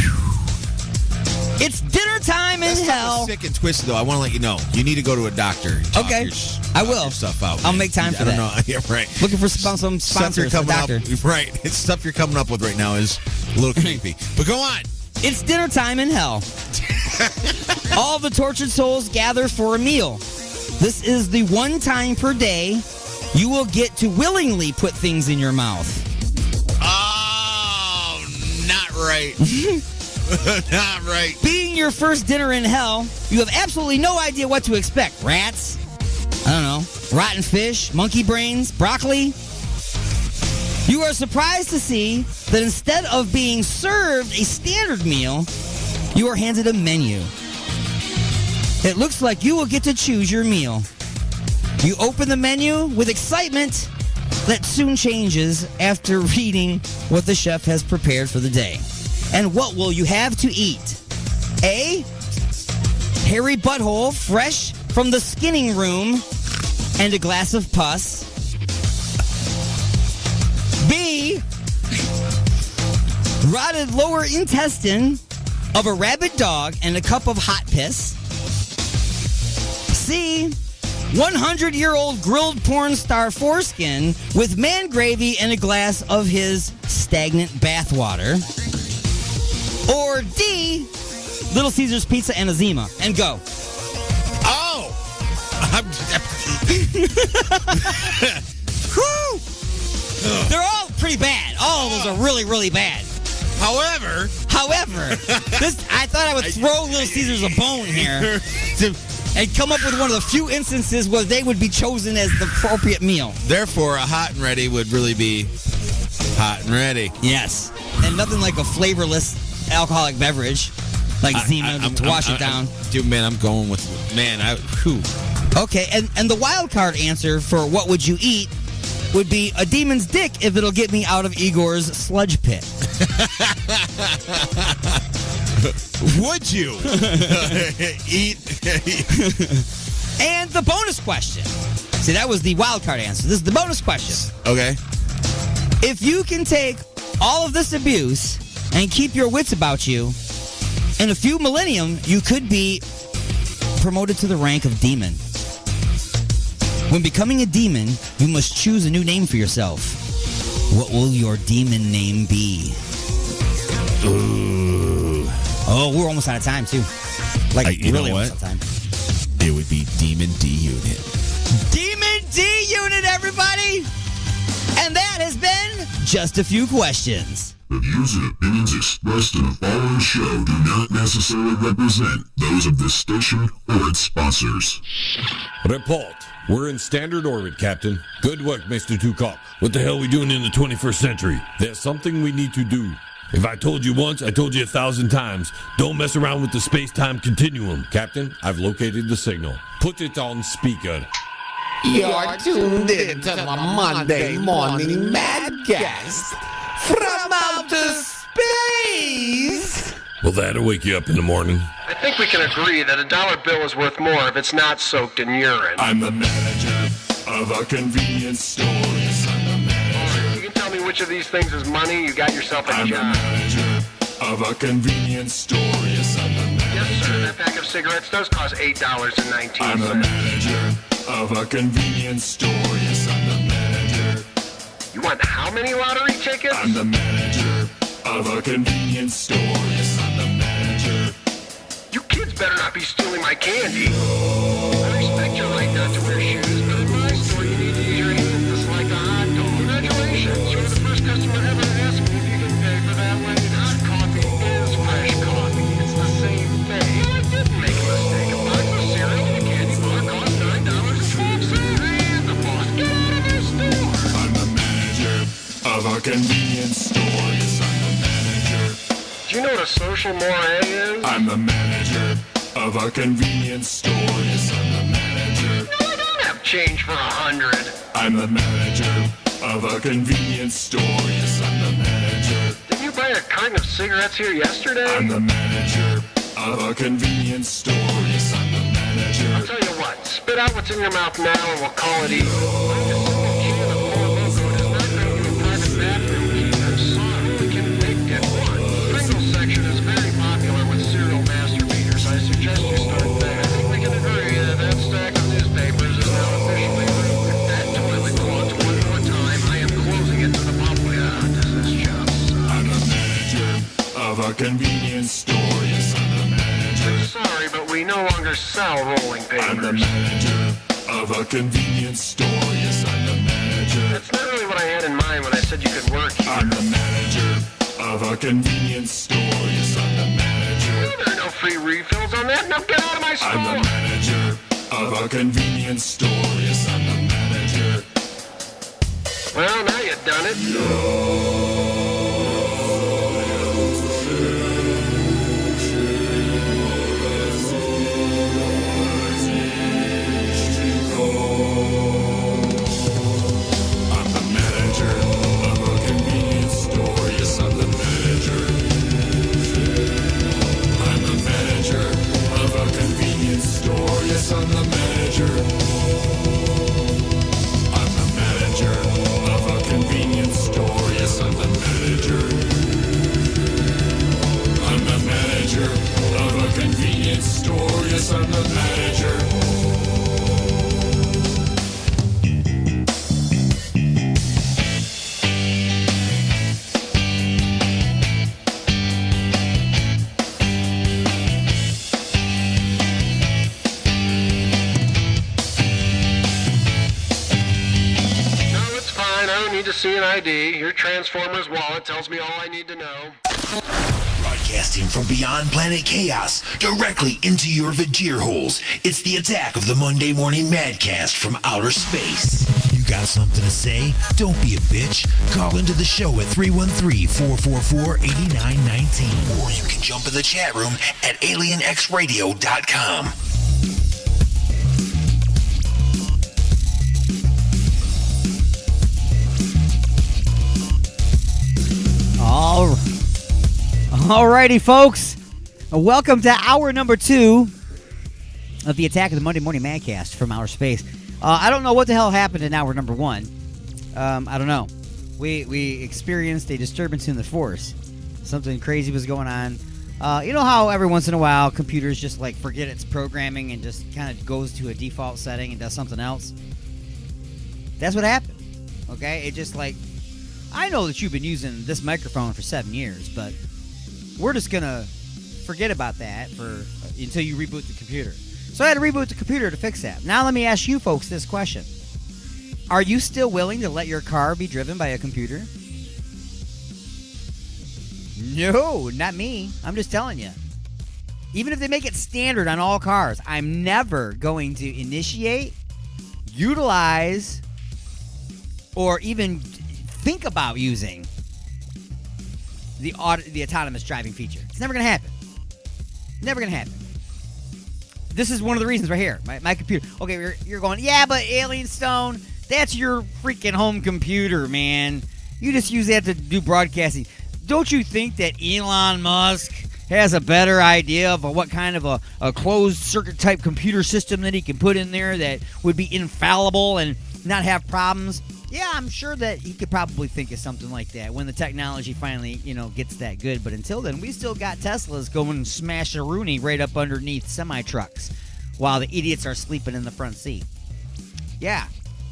It's dinner time in hell. Sick and twisted, though. I want to let you know. You need to go to a doctor. Okay. I will. Your stuff out. I'll make time for that. I don't know. Yeah, right. Looking for some sponsors. Coming doctor. up, right. It's stuff you're coming up with right now is a little creepy. But go on. It's dinner time in hell. All the tortured souls gather for a meal. This is the one time per day you will get to willingly put things in your mouth. Oh, not right. Not right. Being your first dinner in hell, you have absolutely no idea what to expect. Rats, I don't know, rotten fish, monkey brains, broccoli. You are surprised to see that instead of being served a standard meal, you are handed a menu. It looks like you will get to choose your meal. You open the menu with excitement that soon changes after reading what the chef has prepared for the day. And what will you have to eat? A, hairy butthole fresh from the skinning room and a glass of pus. B, rotted lower intestine of a rabid dog and a cup of hot piss. C, 100-year-old grilled porn star foreskin with man gravy and a glass of his stagnant bathwater. Or D, Little Caesars pizza and a Zima. And go. Oh! Whew! They're all pretty bad. All of those are really, really bad. However, I thought I would throw Little Caesars a bone here and come up with one of the few instances where they would be chosen as the appropriate meal. Therefore, a hot and ready would really be Hot and ready. Yes. And nothing like a flavorless alcoholic beverage like Zima to wash it down. Dude, man, I'm going with... Man, whew. Okay, and the wild card answer for what would you eat would be a demon's dick if it'll get me out of Igor's sludge pit. Would you eat? And the bonus question. See, that was the wild card answer. This is the bonus question. Okay. If you can take all of this abuse and keep your wits about you, in a few millennium, you could be promoted to the rank of demon. When becoming a demon, you must choose a new name for yourself. What will your demon name be? Ooh. Oh, we're almost out of time, too. Like, you really know what? almost out of time. It would be Demon D Unit. Demon D Unit, everybody! And that has been Just a Few Questions. The views and opinions expressed in the following show do not necessarily represent those of this station or its sponsors. Report. We're in standard orbit, Captain. Good work, Mr. Tukok. What the hell are we doing in the 21st century? There's something we need to do. If I told you once, I told you 1,000 times. Don't mess around with the space-time continuum. Captain, I've located the signal. Put it on speaker. You're tuned in to the Monday Morning Madcast from outer space. Will that wake you up in the morning? I think we can agree that a dollar bill is worth more if it's not soaked in urine. I'm the manager of a convenience store. Yes, I'm the manager. You can tell me which of these things is money, you got yourself a I'm job. the manager of a convenience store. Yes, I'm the manager. Yes, sir. That pack of cigarettes does cost $8.19. I'm the manager of a convenience store. Yes, I'm the manager. You want how many lottery tickets? I'm the manager of a convenience store. Yes, I'm the manager. You kids better not be stealing my candy. I respect your right not to wear shoes, but in my store you need to use your hands just like a hot dog. Congratulations, you're the first customer ever asked me if you can pay for that way. Hot coffee is fresh coffee. It's the same thing. I didn't make a mistake. A box of cereal and a candy bar cost $9.12. Hey, the boss, get out of this store. I'm the manager of a convenience store. Yes, I'm the manager. Do you know what a social moire is? I'm the manager of a convenience store. Yes, I'm the manager. No, I don't have change for 100. I'm the manager of a convenience store. Yes, I'm the manager. Didn't you buy a carton of cigarettes here yesterday? I'm the manager of a convenience store. Yes, I'm the manager. I'll tell you what, spit out what's in your mouth now and we'll call it even. I'm sorry, we can make it one. The Pringles section is very popular with cereal master meters. I suggest you start there. I think we can agree that that stack of newspapers is now officially ruined. That toilet clogged one more time. I am closing it to the public. Does this job suck? I'm the manager of a convenience store. Yes, I'm the manager. I'm sorry, but we no longer sell rolling papers. I'm the manager of a convenience store. Yes, I'm the manager. That's not really what I had in mind when I said you could work here. I'm the manager of a convenience store. Yes, I'm the manager. There are no free refills on that. Now get out of my store. I'm the manager of a convenience store. Yes, I'm the manager. Well, now you've done it. I'm the manager of a convenience store. Yes, I'm the manager. I'm the manager of a convenience store. Yes, I'm the manager. I'm the manager of a convenience store. Yes, I'm the manager. I'm the manager of a convenience store. Yes, I'm the manager. To see an ID. Your Transformer's wallet tells me all I need to know. Broadcasting from beyond planet chaos, directly into your Vajir holes, it's the attack of the Monday Morning Madcast from outer space. You got something to say? Don't be a bitch. Call into the show at 313-444-8919. Or you can jump in the chat room at alienxradio.com. Alrighty, folks. Welcome to hour number 2 of the Attack of the Monday Morning Madcast from outer space. I don't know what the hell happened in hour number 1. I don't know. We experienced a disturbance in the force. Something crazy was going on. You know how every once in a while computers just like forget its programming and just kind of goes to a default setting and does something else? That's what happened. Okay? It just like, I know that you've been using this microphone for 7 years, but we're just going to forget about that until you reboot the computer. So I had to reboot the computer to fix that. Now let me ask you folks this question. Are you still willing to let your car be driven by a computer? No, not me. I'm just telling you. Even if they make it standard on all cars, I'm never going to initiate, utilize, or even think about using the autonomous driving feature. It's never going to happen. Never going to happen. This is one of the reasons right here. My computer. Okay, you're going, yeah, but Alien Stone, that's your freaking home computer, man. You just use that to do broadcasting. Don't you think that Elon Musk has a better idea of what kind of a closed circuit type computer system that he can put in there that would be infallible and not have problems? Yeah, I'm sure that he could probably think of something like that when the technology finally, gets that good. But until then, we still got Teslas going smash-a-rooney right up underneath semi-trucks while the idiots are sleeping in the front seat. Yeah,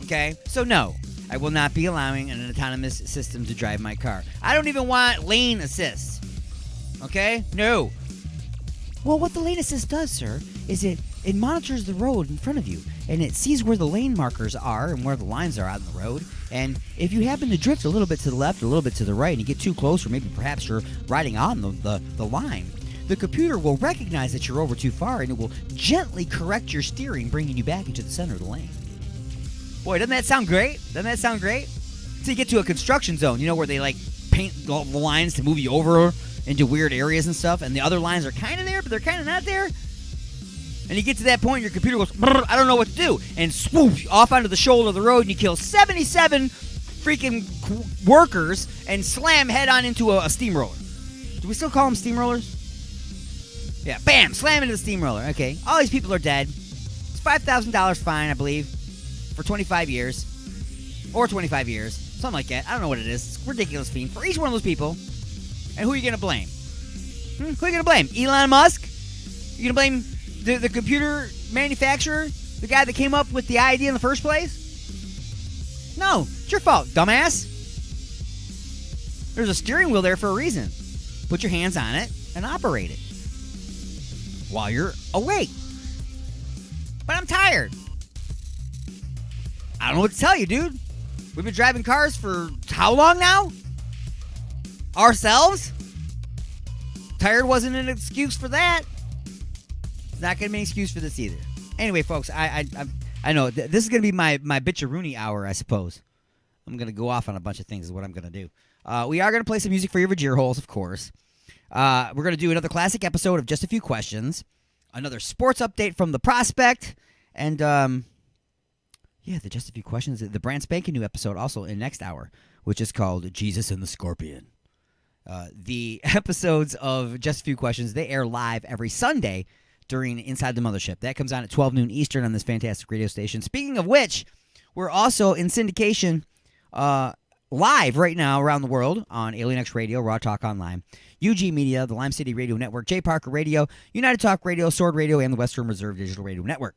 okay? So no, I will not be allowing an autonomous system to drive my car. I don't even want lane assist. Okay? No. Well, what the lane assist does, sir, is it monitors the road in front of you, and it sees where the lane markers are and where the lines are out in the road. And if you happen to drift a little bit to the left or a little bit to the right and you get too close, or maybe perhaps you're riding on the line, the computer will recognize that you're over too far, and it will gently correct your steering, bringing you back into the center of the lane. Boy, doesn't that sound great? Doesn't that sound great? So you get to a construction zone, where they like paint the lines to move you over into weird areas and stuff, and the other lines are kind of there, but they're kind of not there. And you get to that point, your computer goes, I don't know what to do, and swoop off onto the shoulder of the road, and you kill 77 freaking workers and slam head on into a steamroller. Do we still call them steamrollers? Yeah, bam, slam into the steamroller. Okay, all these people are dead. It's $5,000 fine, I believe, for 25 years. Or 25 years. Something like that. I don't know what it is. It's a ridiculous fee for each one of those people. And who are you going to blame? Who are you going to blame? Elon Musk? You going to blame the computer manufacturer? The guy that came up with the idea in the first place? No, it's your fault, dumbass. There's a steering wheel there for a reason. Put your hands on it and operate it while you're awake. But I'm tired. I don't know what to tell you, dude. We've been driving cars for how long now? Ourselves? Tired wasn't an excuse for that. It's not going to be an excuse for this either. Anyway, folks, I know this is going to be my bitch-a-rooney hour, I suppose. I'm going to go off on a bunch of things is what I'm going to do. We are going to play some music for your Vajir holes, of course. We're going to do another classic episode of Just a Few Questions. Another sports update from The Prospect. And, the Just a Few Questions. The brand spanking new episode also in next hour, which is called Jesus and the Scorpion. The episodes of Just a Few Questions, they air live every Sunday during Inside the Mothership. That comes on at 12 noon Eastern on this fantastic radio station. Speaking of which, we're also in syndication live right now around the world on Alien X Radio, Raw Talk Online, UG Media, the Lime City Radio Network, J. Parker Radio, United Talk Radio, Sword Radio, and the Western Reserve Digital Radio Network.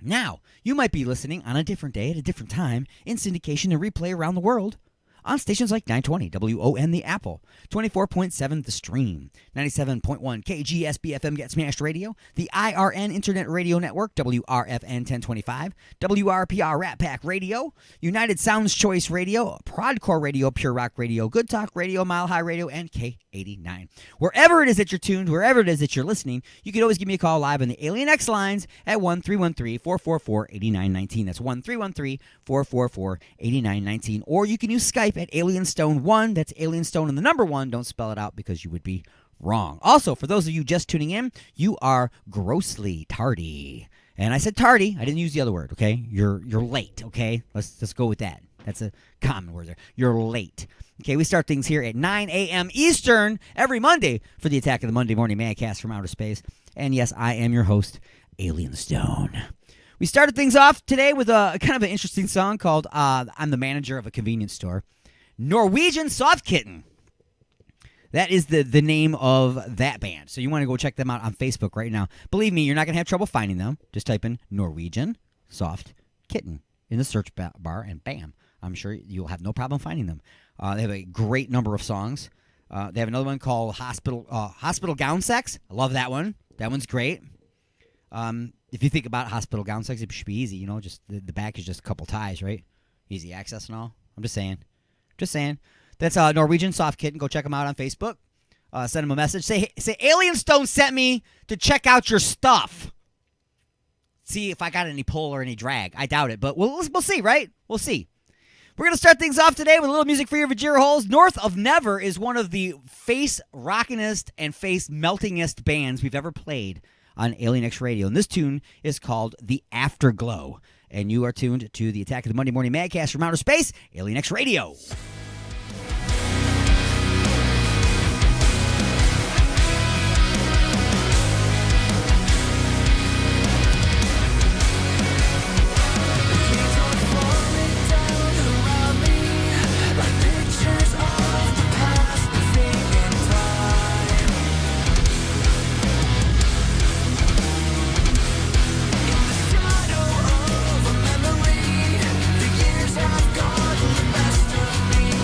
Now, you might be listening on a different day at a different time in syndication and replay around the world on stations like 920 WON The Apple, 24.7 The Stream, 97.1 KGSB FM Get Smashed Radio, the IRN Internet Radio Network, WRFN 1025, WRPR Rat Pack Radio, United Sounds Choice Radio, Prodcore Radio, Pure Rock Radio, Good Talk Radio, Mile High Radio, and K89. Wherever it is that you're tuned, wherever it is that you're listening, you can always give me a call live on the Alien X lines at 1-313-444-8919. That's 1-313-444-8919. Or you can use Skype at AlienStone1. That's AlienStone and the number 1. Don't spell it out because you would be wrong. Also, for those of you just tuning in, you are grossly tardy. And I said tardy. I didn't use the other word, okay? You're late, okay? Let's go with that. That's a common word there. You're late. Okay, we start things here at 9 a.m. Eastern every Monday for the Attack of the Monday Morning Madcast from Outer Space. And yes, I am your host, Alien Stone. We started things off today with a kind of an interesting song called I'm the Manager of a Convenience Store. Norwegian Soft Kitten. That is the name of that band. So you want to go check them out on Facebook right now. Believe me, you're not going to have trouble finding them. Just type in Norwegian Soft Kitten in the search bar, and bam, I'm sure you'll have no problem finding them. They have a great number of songs. They have another one called Hospital Gown Sex. I love that one. That one's great. If you think about hospital gown sex, it should be easy. You know, just the back is just a couple ties, right? Easy access and all. I'm just saying. That's Norwegian Soft Kitten. Go check them out on Facebook. Send them a message. Say Alien Stone sent me to check out your stuff. See if I got any pull or any drag. I doubt it, but we'll see, right? We'll see. We're going to start things off today with a little music for your Vajira holes. North of Never is one of the face rockinest and face meltingest bands we've ever played on Alien X Radio. And this tune is called The Afterglow. And you are tuned to the Attack of the Monday Morning Madcast from Outer Space, Alien X Radio. Years have gone the best of me.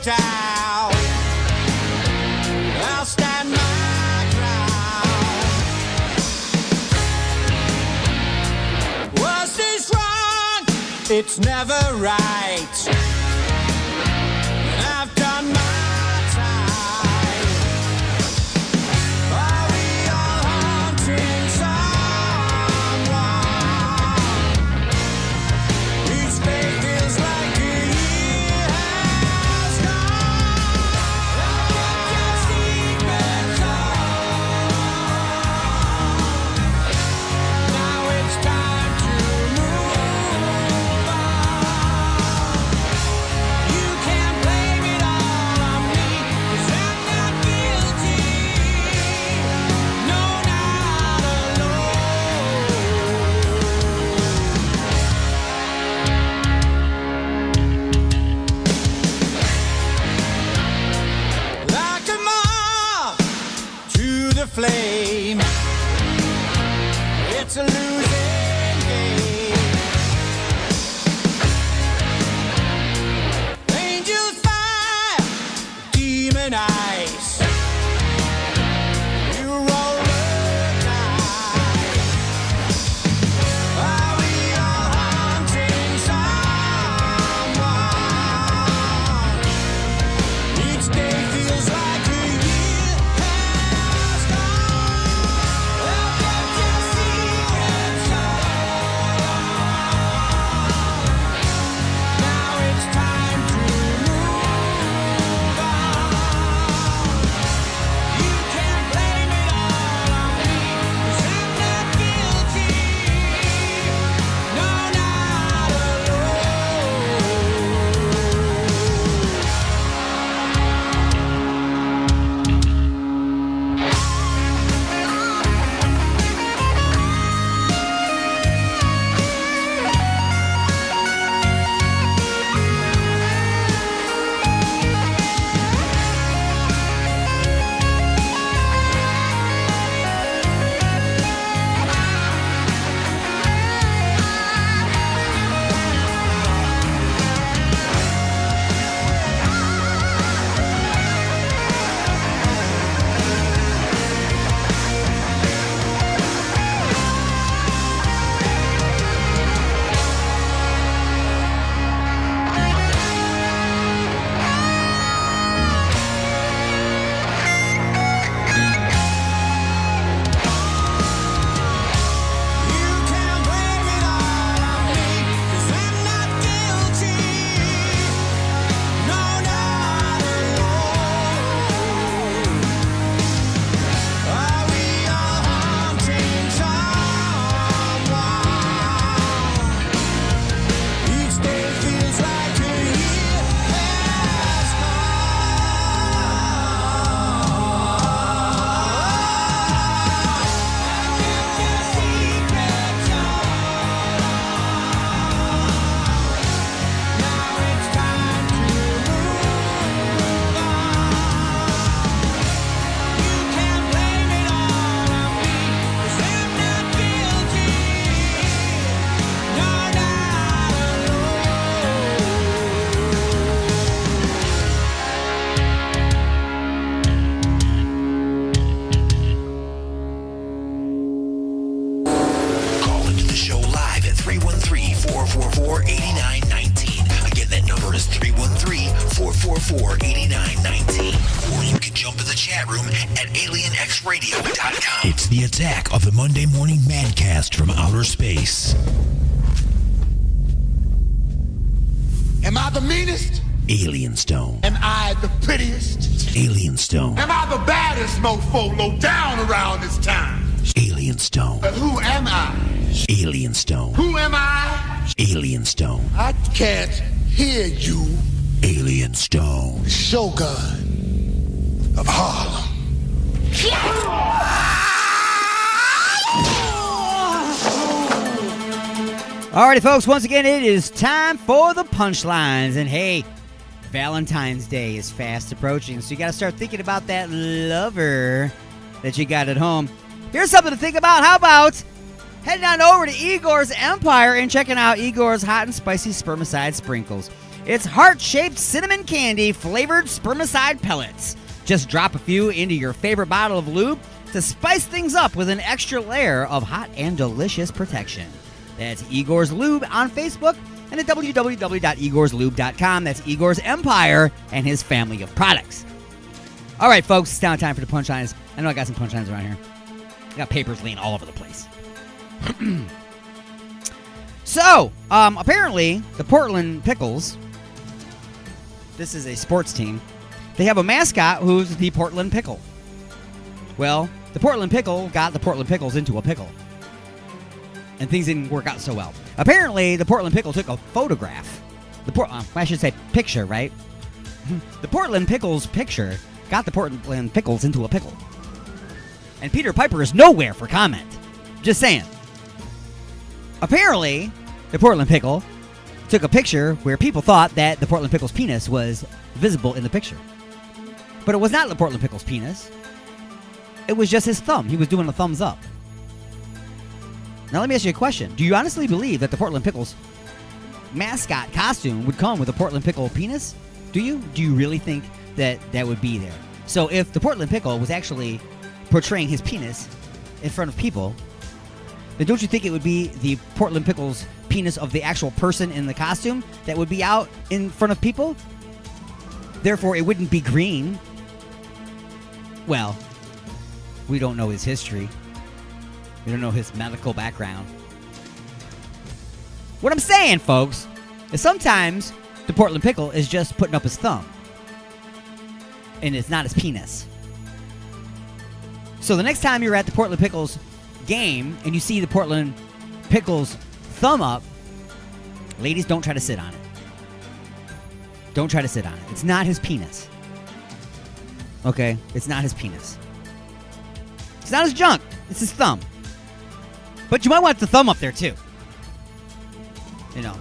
town. I'll stand my ground. Was this wrong? It's never right. I've done my time. Are we all haunting someone? Each day feels like a year has gone. Your secrets on. Now it's time to move on. You can't blame it all on me, 'cause I'm not guilty. No, not alone. Like a moth to the flame, it's a losing game. Angels fire, demon ice. You roll the dice. Are we all haunting someone? Each day feels like a year has gone. I'll get your secrets on. Now it's time to move on. You can't blame it all on me, 'cause I'm not guilty. No, not Call into the show live at 313-444-8919. Again, that number is 313-444-8919. Or you can jump in the chat room at alienxradio.com. It's the attack of the Monday Morning Madcast from outer space. Am I the meanest? Alien Stone. Am I the prettiest? Alien Stone. Am I the baddest mofo low down around this town? Alien Stone. But who am I? Alien Stone. Who am I? Alien Stone. I can't hear you. Alien Stone. The Shogun of Harlem. Alrighty, folks, once again, it is time for the punchlines. And hey, Valentine's Day is fast approaching, so you got to start thinking about that lover that you got at home. Here's something to think about. How about heading on over to Igor's Empire and checking out Igor's hot and spicy spermicide sprinkles? It's heart-shaped cinnamon candy flavored spermicide pellets. Just drop a few into your favorite bottle of lube to spice things up with an extra layer of hot and delicious protection. That's Igor's Lube on Facebook and at www.igorslube.com. That's Igor's Empire and his family of products. All right, folks, it's now time for the punchlines. I know I got some punchlines around here. I got papers laying all over the place. So, apparently, the Portland Pickles, this is a sports team, they have a mascot who's the Portland Pickle. Well, the Portland Pickle got the Portland Pickles into a pickle. And things didn't work out so well. Apparently, the Portland Pickle took a photograph. I should say picture, right? The Portland Pickles picture got the Portland Pickles into a pickle. And Peter Piper is nowhere for comment. Just saying. Apparently, the Portland Pickle took a picture where people thought that the Portland Pickle's penis was visible in the picture. But it was not the Portland Pickle's penis. It was just his thumb. He was doing a thumbs up. Now let me ask you a question. Do you honestly believe that the Portland Pickle's mascot costume would come with a Portland Pickle penis? Do you? Do you really think that that would be there? So if the Portland Pickle was actually portraying his penis in front of people, then don't you think it would be the Portland Pickle's penis of the actual person in the costume that would be out in front of people? Therefore, it wouldn't be green. Well, we don't know his history. We don't know his medical background. What I'm saying, folks, is sometimes the Portland Pickle is just putting up his thumb. And it's not his penis. So the next time you're at the Portland Pickles game and you see the Portland Pickles thumb up, ladies, don't try to sit on it. Don't try to sit on it. It's not his penis. Okay? It's not his penis. It's not his junk. It's his thumb. But you might want the thumb up there, too. You know.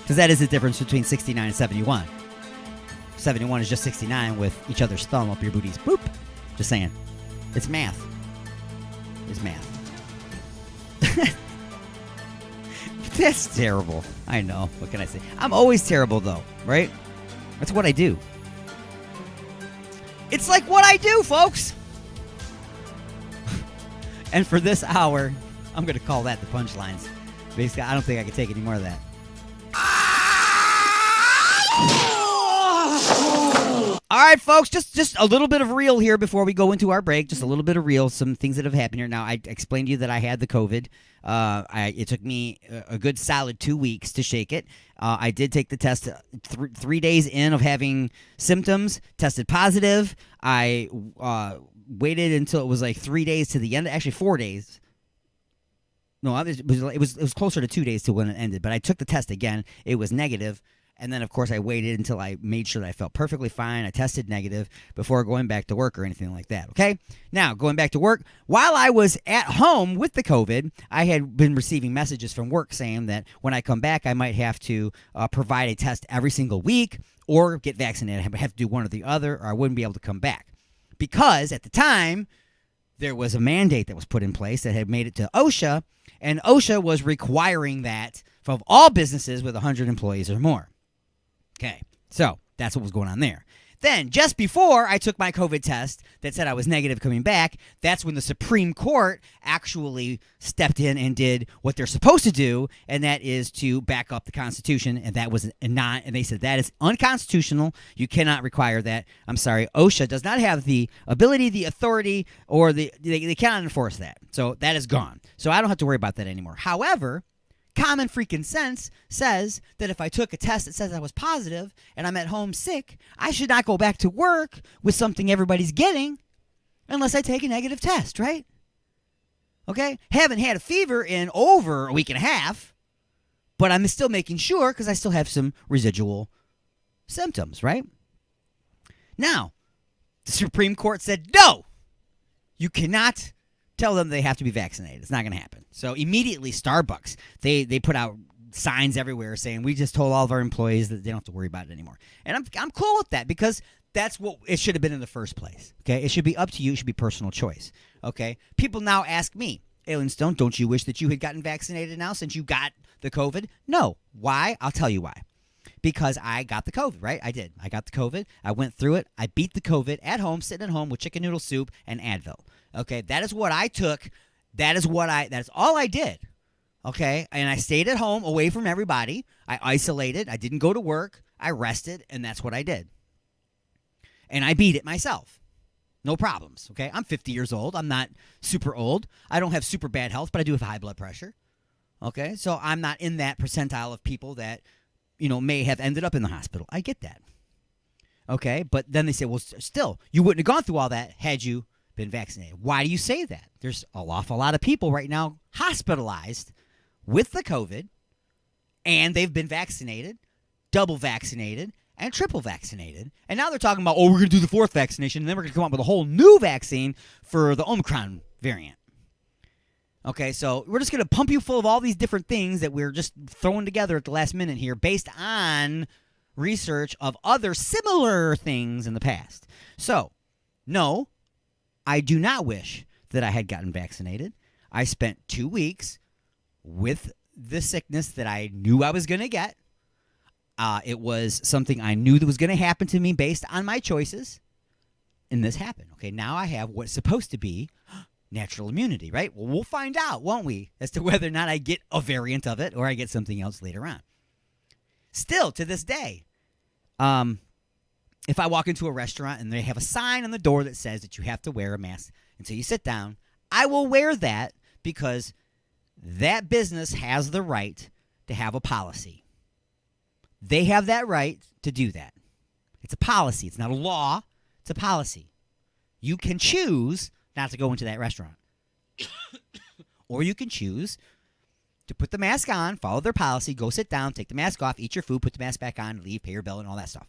Because that is the difference between 69 and 71. 71 is just 69 with each other's thumb up your booties. Boop. Just saying. It's math. It's math. That's terrible. I know. What can I say? I'm always terrible, though, right? That's what I do. It's like what I do, folks. And for this hour, I'm going to call that the punchlines. Basically, I don't think I can take any more of that. All right, folks, just a little bit of real here before we go into our break. Just a little bit of real, some things that have happened here. Now, I explained to you that I had the COVID. It took me a good solid 2 weeks to shake it. I did take the test 3 days in of having symptoms, tested positive. I waited until it was like 3 days to the end. Actually, 4 days. No, it was closer to 2 days to when it ended. But I took the test again. It was negative. And then, of course, I waited until I made sure that I felt perfectly fine. I tested negative before going back to work or anything like that, okay? Now, going back to work, while I was at home with the COVID, I had been receiving messages from work saying that when I come back, I might have to provide a test every single week or get vaccinated. I have to do one or the other, or I wouldn't be able to come back. Because at the time, there was a mandate that was put in place that had made it to OSHA, and OSHA was requiring that from all businesses with 100 employees or more. Okay, so that's what was going on there. Then, just before I took my COVID test that said I was negative coming back, that's when the Supreme Court actually stepped in and did what they're supposed to do, and that is to back up the Constitution, and that was and they said that is unconstitutional. You cannot require that. I'm sorry, OSHA does not have the ability, the authority, or they cannot enforce that. So that is gone. So I don't have to worry about that anymore. However, common freaking sense says that if I took a test that says I was positive and I'm at home sick, I should not go back to work with something everybody's getting unless I take a negative test, right? Okay? Haven't had a fever in over a week and a half, but I'm still making sure because I still have some residual symptoms, right? Now, the Supreme Court said, no, you cannot tell them they have to be vaccinated. It's not going to happen. So immediately Starbucks, they put out signs everywhere saying, we just told all of our employees that they don't have to worry about it anymore. And I'm cool with that because that's what it should have been in the first place. Okay? It should be up to you. It should be personal choice. Okay? People now ask me, Alien Stone, don't you wish that you had gotten vaccinated now since you got the COVID? No. Why? I'll tell you why. because I got the COVID, right? I did. I got the COVID. I went through it. I beat the COVID at home, sitting at home with chicken noodle soup and Advil. Okay, that is what I took. That is all I did. Okay, and I stayed at home away from everybody. I isolated. I didn't go to work. I rested, and that's what I did. And I beat it myself. No problems, okay? I'm 50 years old. I'm not super old. I don't have super bad health, but I do have high blood pressure. Okay? So I'm not in that percentile of people that, may have ended up in the hospital. I get that. Okay? But then they say, well, still, you wouldn't have gone through all that had you been vaccinated. Why do you say that? There's an awful lot of people right now hospitalized with the COVID, and they've been vaccinated, double vaccinated, and triple vaccinated. And now they're talking about, we're going to do the fourth vaccination, and then we're going to come up with a whole new vaccine for the Omicron variant. Okay, so we're just going to pump you full of all these different things that we're just throwing together at the last minute here based on research of other similar things in the past. So, no, I do not wish that I had gotten vaccinated. I spent 2 weeks with the sickness that I knew I was going to get. It was something I knew that was going to happen to me based on my choices, and this happened. Okay, now I have what's supposed to be natural immunity, right? Well, we'll find out, won't we, as to whether or not I get a variant of it or I get something else later on. Still, to this day, if I walk into a restaurant and they have a sign on the door that says that you have to wear a mask until you sit down, I will wear that because that business has the right to have a policy. They have that right to do that. It's a policy. It's not a law. It's a policy. You can choose not to go into that restaurant. Or you can choose to put the mask on, follow their policy, go sit down, take the mask off, eat your food, put the mask back on, leave, pay your bill, and all that stuff.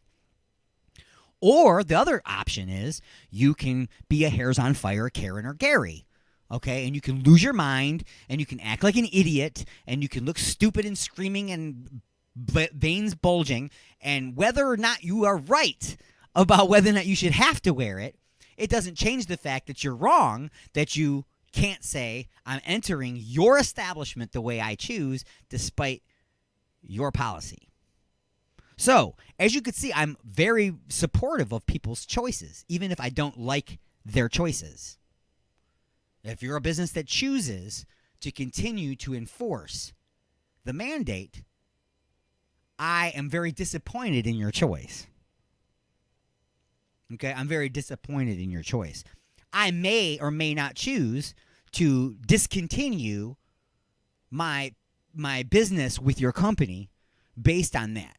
Or the other option is you can be a hairs on fire Karen or Gary. Okay, and you can lose your mind, and you can act like an idiot, and you can look stupid and screaming and veins bulging, and whether or not you are right about whether or not you should have to wear it, it doesn't change the fact that you're wrong, that you can't say, I'm entering your establishment the way I choose, despite your policy. So, as you can see, I'm very supportive of people's choices, even if I don't like their choices. If you're a business that chooses to continue to enforce the mandate, I am very disappointed in your choice. Okay, I'm very disappointed in your choice. I may or may not choose to discontinue my business with your company based on that.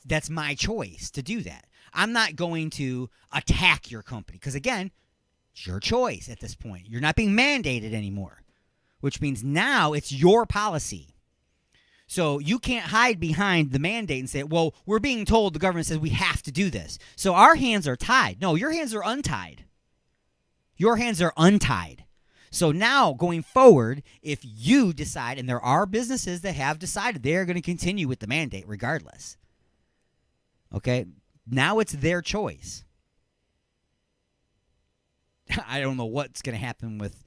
That's my choice to do that. I'm not going to attack your company because, again, it's your choice at this point. You're not being mandated anymore, which means now it's your policy. So you can't hide behind the mandate and say, well, we're being told, the government says we have to do this. So our hands are tied. No, your hands are untied. Your hands are untied. So now going forward, if you decide, and there are businesses that have decided they're going to continue with the mandate regardless. Okay, now it's their choice. I don't know what's going to happen with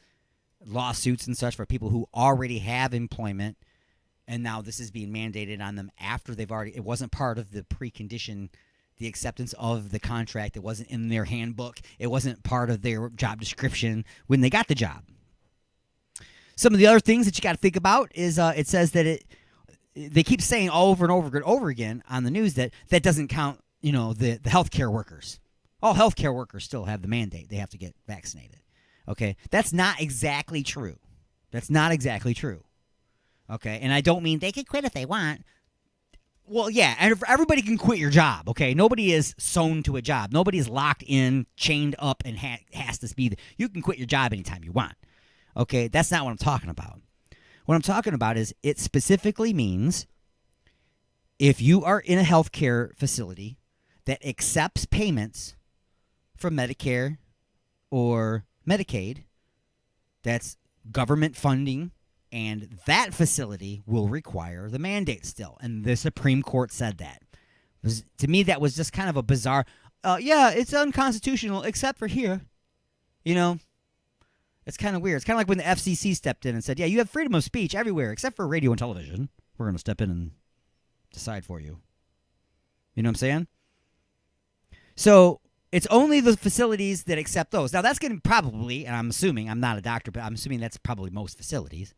lawsuits and such for people who already have employment. And now this is being mandated on them after they've already, it wasn't part of the precondition, the acceptance of the contract. It wasn't in their handbook. It wasn't part of their job description when they got the job. Some of the other things that you got to think about is it says that they keep saying over and over again on the news that doesn't count, the healthcare workers. All healthcare workers still have the mandate. They have to get vaccinated. Okay. That's not exactly true. That's not exactly true. Okay, and I don't mean they can quit if they want. Well, yeah, and everybody can quit your job, okay? Nobody is sewn to a job. Nobody is locked in, chained up, and has to be. You can quit your job anytime you want, okay? That's not what I'm talking about. What I'm talking about is it specifically means if you are in a healthcare facility that accepts payments from Medicare or Medicaid, that's government funding, and that facility will require the mandate still. And the Supreme Court said that. To me, that was just kind of a bizarre, yeah, it's unconstitutional except for here. It's kind of weird. It's kind of like when the FCC stepped in and said, yeah, you have freedom of speech everywhere except for radio and television. We're going to step in and decide for you. You know what I'm saying? So it's only the facilities that accept those. Now, that's going to probably, and I'm assuming, I'm not a doctor, but I'm assuming that's probably most facilities.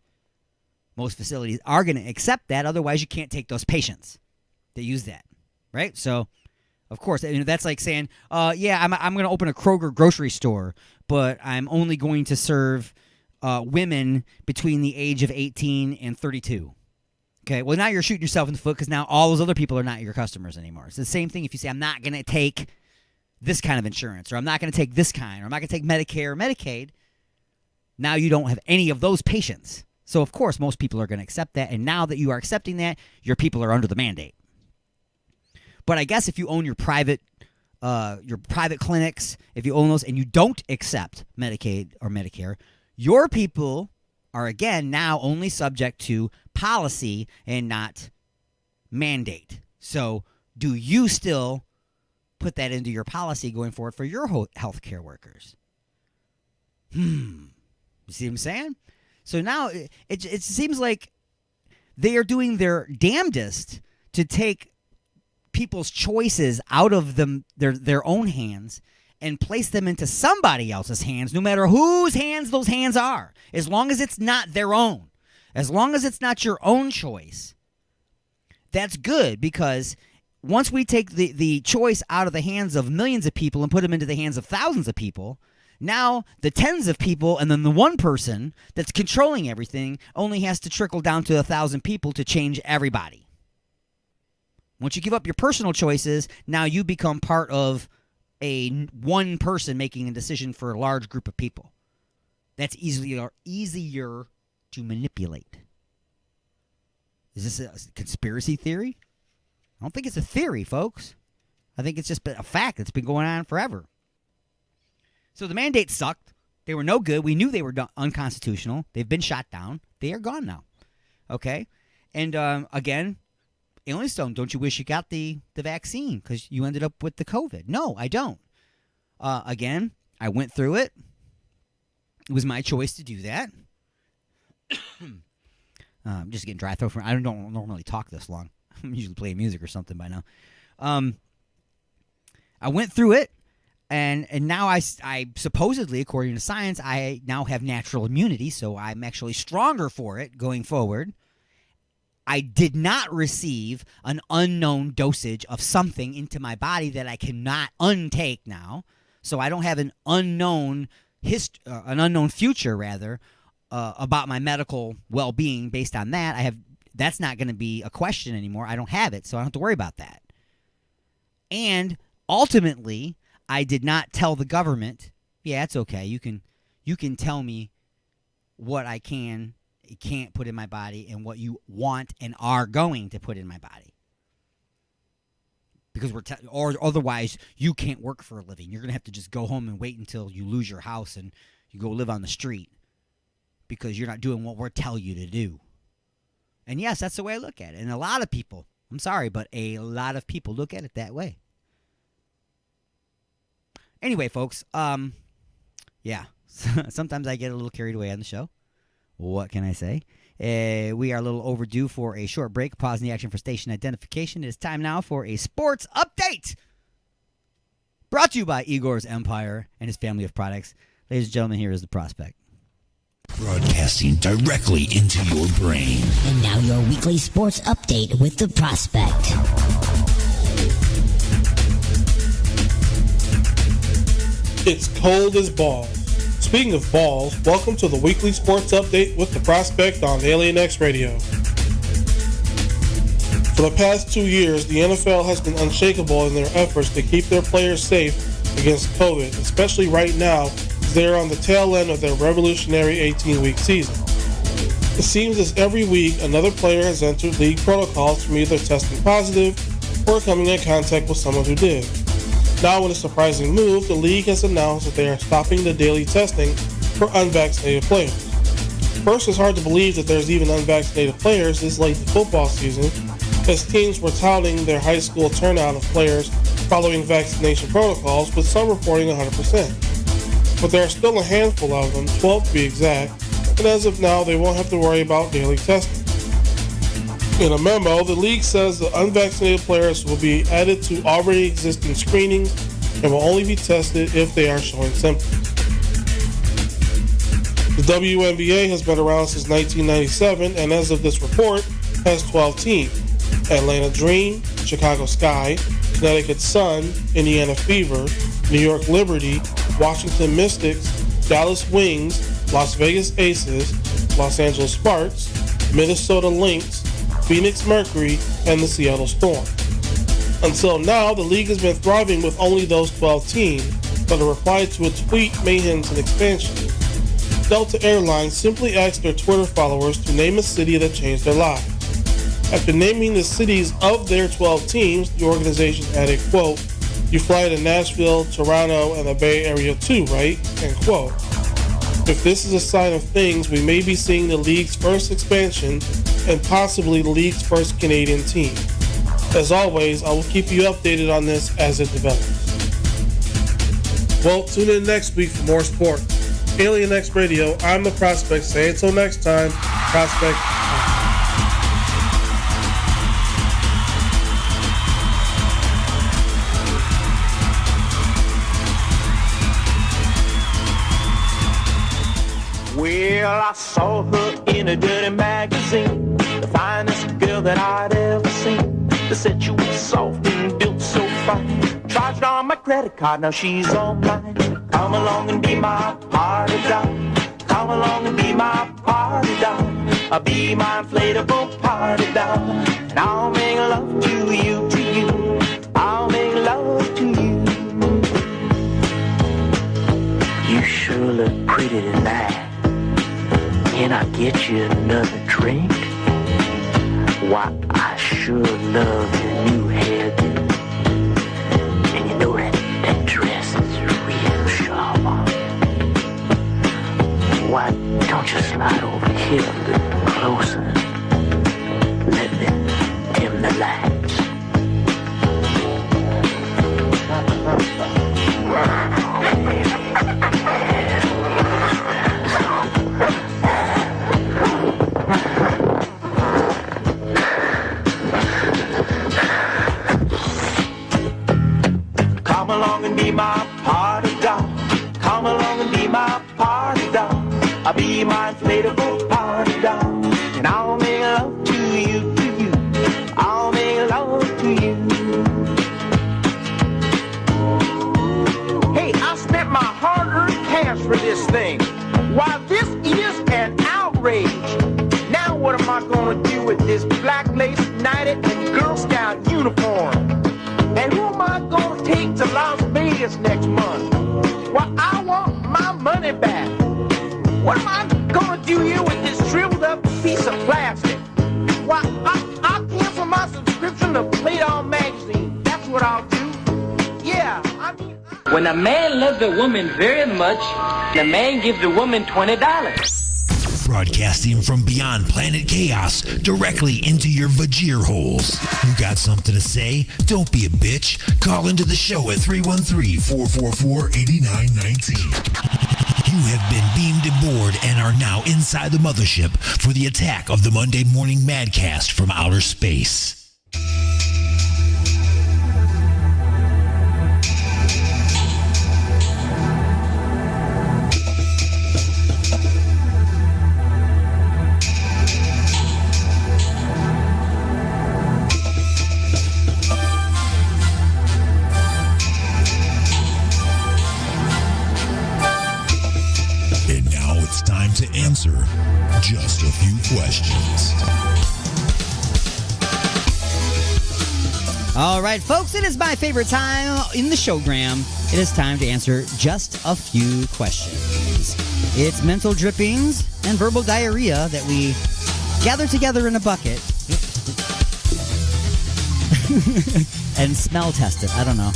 Most facilities are going to accept that. Otherwise, you can't take those patients that use that, right? So, of course, that's like saying, yeah, I'm going to open a Kroger grocery store, but I'm only going to serve women between the age of 18 and 32. Okay, well, now you're shooting yourself in the foot because now all those other people are not your customers anymore. It's the same thing if you say, I'm not going to take this kind of insurance, or I'm not going to take this kind, or I'm not going to take Medicare or Medicaid. Now you don't have any of those patients. So, of course, most people are going to accept that. And now that you are accepting that, your people are under the mandate. But I guess if you own your private clinics, if you own those and you don't accept Medicaid or Medicare, your people are, again, now only subject to policy and not mandate. So do you still put that into your policy going forward for your healthcare workers? You see what I'm saying? So now it seems like they are doing their damnedest to take people's choices out of their own hands and place them into somebody else's hands, no matter whose hands those hands are, as long as it's not their own, as long as it's not your own choice. That's good, because once we take the choice out of the hands of millions of people and put them into the hands of thousands of people, now the tens of people and then the one person that's controlling everything only has to trickle down to 1,000 people to change everybody. Once you give up your personal choices, now you become part of one person making a decision for a large group of people. That's easier to manipulate. Is this a conspiracy theory? I don't think it's a theory, folks. I think it's just a fact that's been going on forever. So the mandates sucked. They were no good. We knew they were unconstitutional. They've been shot down. They are gone now. Okay? And again, Alien Stone, don't you wish you got the vaccine because you ended up with the COVID? No, I don't. Again, I went through it. It was my choice to do that. I'm just getting dry throat. I don't normally talk this long. I'm usually playing music or something by now. I went through it, and now I supposedly, according to science, I now have natural immunity, so I'm actually stronger for it going forward. I did not receive an unknown dosage of something into my body that I cannot untake now, so I don't have an unknown future rather about my medical well-being based on that. That's not going to be a question anymore. I don't have it, so I don't have to worry about that. And ultimately, I did not tell the government, yeah, it's okay. You can tell me what I can't put in my body and what you want and are going to put in my body. Because or otherwise, you can't work for a living. You're going to have to just go home and wait until you lose your house and you go live on the street because you're not doing what we're telling you to do. And yes, that's the way I look at it. And a lot of people, I'm sorry, but a lot of people look at it that way. Anyway, folks, yeah, sometimes I get a little carried away on the show. What can I say? We are a little overdue for a short break. Pause in the action for station identification. It is time now for a sports update. Brought to you by Igor's Empire and his family of products. Ladies and gentlemen, here is the prospect. Broadcasting directly into your brain. And now your weekly sports update with the prospect. It's cold as balls. Speaking of balls, welcome to the weekly sports update with the prospect on Alien X Radio. For the past 2 years, the NFL has been unshakable in their efforts to keep their players safe against COVID, especially right now as they are on the tail end of their revolutionary 18-week season. It seems as every week another player has entered league protocols from either testing positive or coming in contact with someone who did. Now, in a surprising move, the league has announced that they are stopping the daily testing for unvaccinated players. First, it's hard to believe that there's even unvaccinated players this late in the football season, as teams were touting their high school turnout of players following vaccination protocols, with some reporting 100%. But there are still a handful of them, 12 to be exact, and as of now, they won't have to worry about daily testing. In a memo, the league says the unvaccinated players will be added to already existing screenings and will only be tested if they are showing symptoms. The WNBA has been around since 1997 and as of this report has 12 teams. Atlanta Dream, Chicago Sky, Connecticut Sun, Indiana Fever, New York Liberty, Washington Mystics, Dallas Wings, Las Vegas Aces, Los Angeles Sparks, Minnesota Lynx, Phoenix Mercury, and the Seattle Storm. Until now, the league has been thriving with only those 12 teams, but a reply to a tweet may hint an expansion. Delta Airlines simply asked their Twitter followers to name a city that changed their lives. After naming the cities of their 12 teams, the organization added, quote, "You fly to Nashville, Toronto, and the Bay Area too, right?" End quote. If this is a sign of things, we may be seeing the league's first expansion and possibly the league's first Canadian team. As always, I will keep you updated on this as it develops. Well, tune in next week for more sports. Alien X Radio, I'm the Prospect. Say until next time, Prospect. Well, I saw her in a dirty magazine, the finest girl that I'd ever seen. They said she was soft and built so fine. Charged on my credit card, now she's all mine. Come along and be my party doll. Come along and be my party doll. I'll be my inflatable party doll. And I'll make love to you, to you. I'll make love to you. You sure look pretty tonight. Can I get you another drink? Why, I sure love your new hairdo. And you know that dress is real sharp on you. Why don't you slide over here a little closer? Let me dim the lights. Come along and be my party doll. Come along and be my party doll. I'll be my inflatable party doll. And I'll make love to you, to you. I'll make love to you. Hey, I spent my hard-earned cash for this thing. Why, this is an outrage. Now what am I gonna do with this black lace United and Girl Scout uniform? And who am I gonna take to Las Vegas next month? Well, I want my money back. What am I gonna do here with this shriveled up piece of plastic? Why, I'll cancel my subscription to Play Doh magazine. That's what I'll do. Yeah, I mean... When a man loves a woman very much, the man gives the woman $20. Broadcasting from beyond planet chaos directly into your vajir holes. You got something to say? Don't be a bitch. Call into the show at 313-444-8919. You have been beamed aboard and are now inside the mothership for the attack of the Monday Morning Madcast from outer space. To answer just a few questions. All right, folks, it is my favorite time in the showgram. It is time to answer just a few questions. It's mental drippings and verbal diarrhea that we gather together in a bucket and smell test it. I don't know.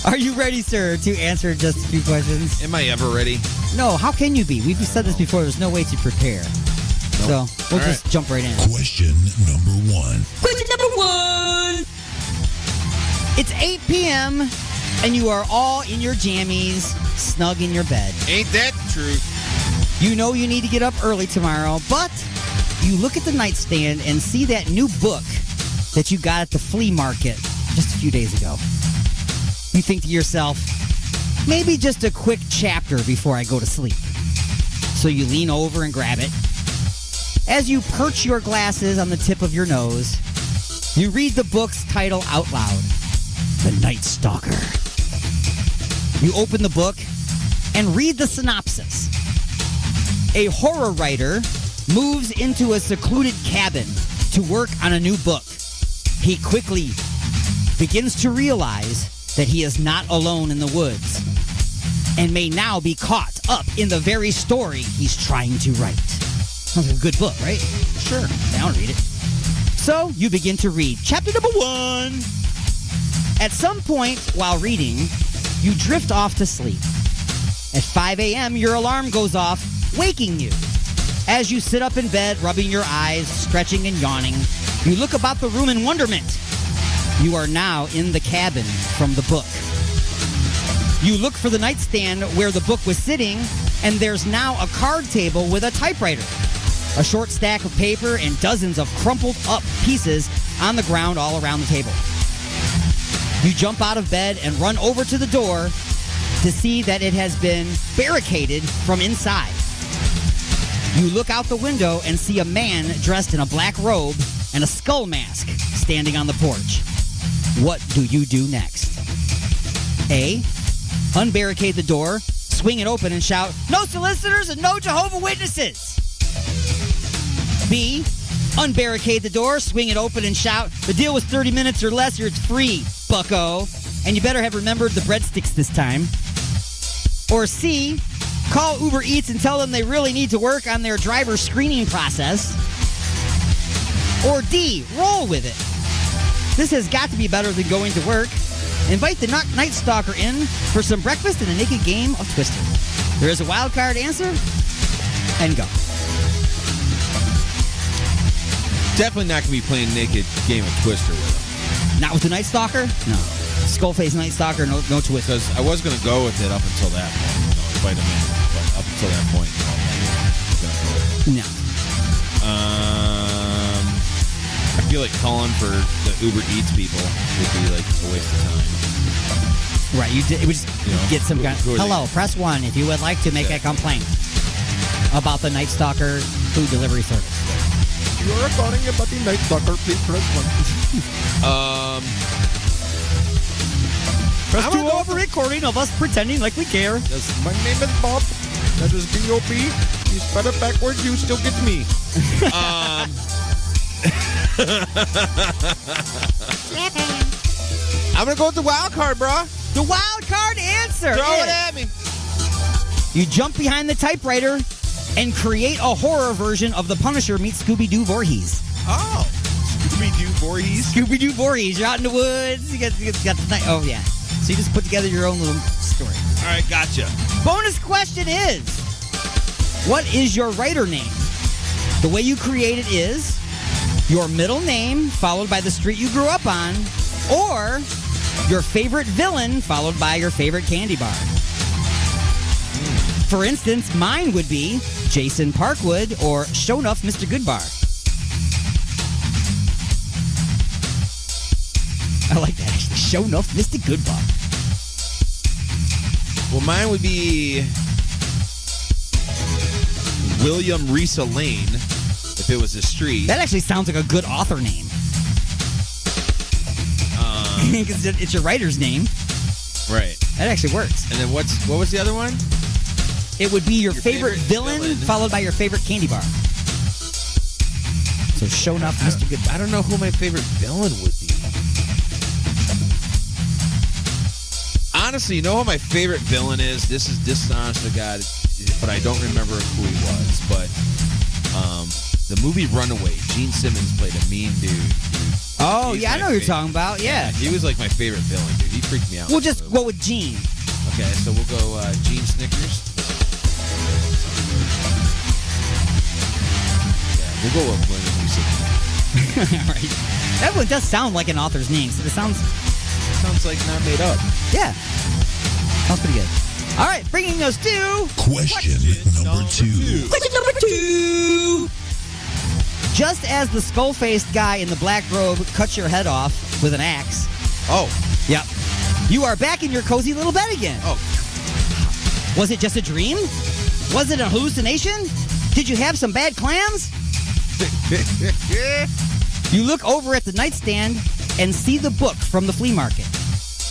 Are you ready, sir, to answer just a few questions? Am I ever ready? No, how can you be? We've said this before. There's no way to prepare. Nope. So we'll just jump right in. Question number 1. Question number 1. It's 8 p.m. and you are all in your jammies, snug in your bed. Ain't that the truth? You know you need to get up early tomorrow, but you look at the nightstand and see that new book that you got at the flea market just a few days ago. You think to yourself, maybe just a quick chapter before I go to sleep. So you lean over and grab it. As you perch your glasses on the tip of your nose, you read the book's title out loud, The Night Stalker. You open the book and read the synopsis. A horror writer moves into a secluded cabin to work on a new book. He quickly begins to realize that he is not alone in the woods and may now be caught up in the very story he's trying to write. Sounds like a good book, right? Sure. I want to read it. So you begin to read chapter number 1. At some point while reading, you drift off to sleep. At 5 a.m., your alarm goes off, waking you. As you sit up in bed, rubbing your eyes, stretching and yawning, you look about the room in wonderment. You are now in the cabin from the book. You look for the nightstand where the book was sitting, and there's now a card table with a typewriter, a short stack of paper, and dozens of crumpled up pieces on the ground all around the table. You jump out of bed and run over to the door to see that it has been barricaded from inside. You look out the window and see a man dressed in a black robe and a skull mask standing on the porch. What do you do next? A. Unbarricade the door, swing it open and shout, "No solicitors and no Jehovah's Witnesses!" B. Unbarricade the door, swing it open and shout, "The deal was 30 minutes or less or it's free, bucko." And you better have remembered the breadsticks this time. Or C. Call Uber Eats and tell them they really need to work on their driver screening process. Or D. Roll with it. This has got to be better than going to work. Invite the Night Stalker in for some breakfast and a naked game of Twister. There is a wild card answer, and go. Definitely not going to be playing naked game of Twister with him. Not with the Night Stalker? No. Skullface Night Stalker, no Twister. Because I was going to go with it up until that point. Invite him in, but up until that point, no. I feel like calling for the Uber Eats people would be like a waste of time. Right, it would just get some kind of, hello, press 1 if you would like to make a complaint about the Night Stalker food delivery service. You are calling about the Night Stalker, please press 1. Press 2 of a recording of us pretending like we care. Yes, my name is Bob. That is B.O.B. You spell it backwards, you still get me. I'm going to go with the wild card, bro. The wild card answer Throw is, it at me. You jump behind the typewriter and create a horror version of The Punisher meets Scooby-Doo Voorhees. Oh. Scooby-Doo Voorhees? Scooby-Doo Voorhees. You're out in the woods. You got the night. Oh, yeah. So you just put together your own little story. All right, gotcha. Bonus question is, what is your writer name? The way you create it is your middle name followed by the street you grew up on, or your favorite villain followed by your favorite candy bar. For instance, mine would be Jason Parkwood or Shonuff Mr. Goodbar. I like that, actually. Shonuff Mr. Goodbar. Well, mine would be William Risa Lane, if it was a street. That actually sounds like a good author name. Because it's your writer's name. Right. That actually works. And then what was the other one? It would be your favorite villain followed by your favorite candy bar. So Shonuff Mr. Goodbar. I don't know who my favorite villain would be. Honestly, you know who my favorite villain is? This is honest to God, but I don't remember who he was. But the movie Runaway, Gene Simmons played a mean dude. Oh, He's yeah, I know what you're talking about. Yeah. He was like my favorite villain, dude. He freaked me out. We'll just go with Gene. Okay, so we'll go Gene Snickers. Yeah, we'll go with William Risa. All right. That one does sound like an author's name. So it sounds like not made up. Yeah. Sounds pretty good. All right, bringing us to question number 2. Question number 2. Just as the skull-faced guy in the black robe cuts your head off with an axe. Oh. Yep. You are back in your cozy little bed again. Oh. Was it just a dream? Was it a hallucination? Did you have some bad clams? You look over at the nightstand and see the book from the flea market.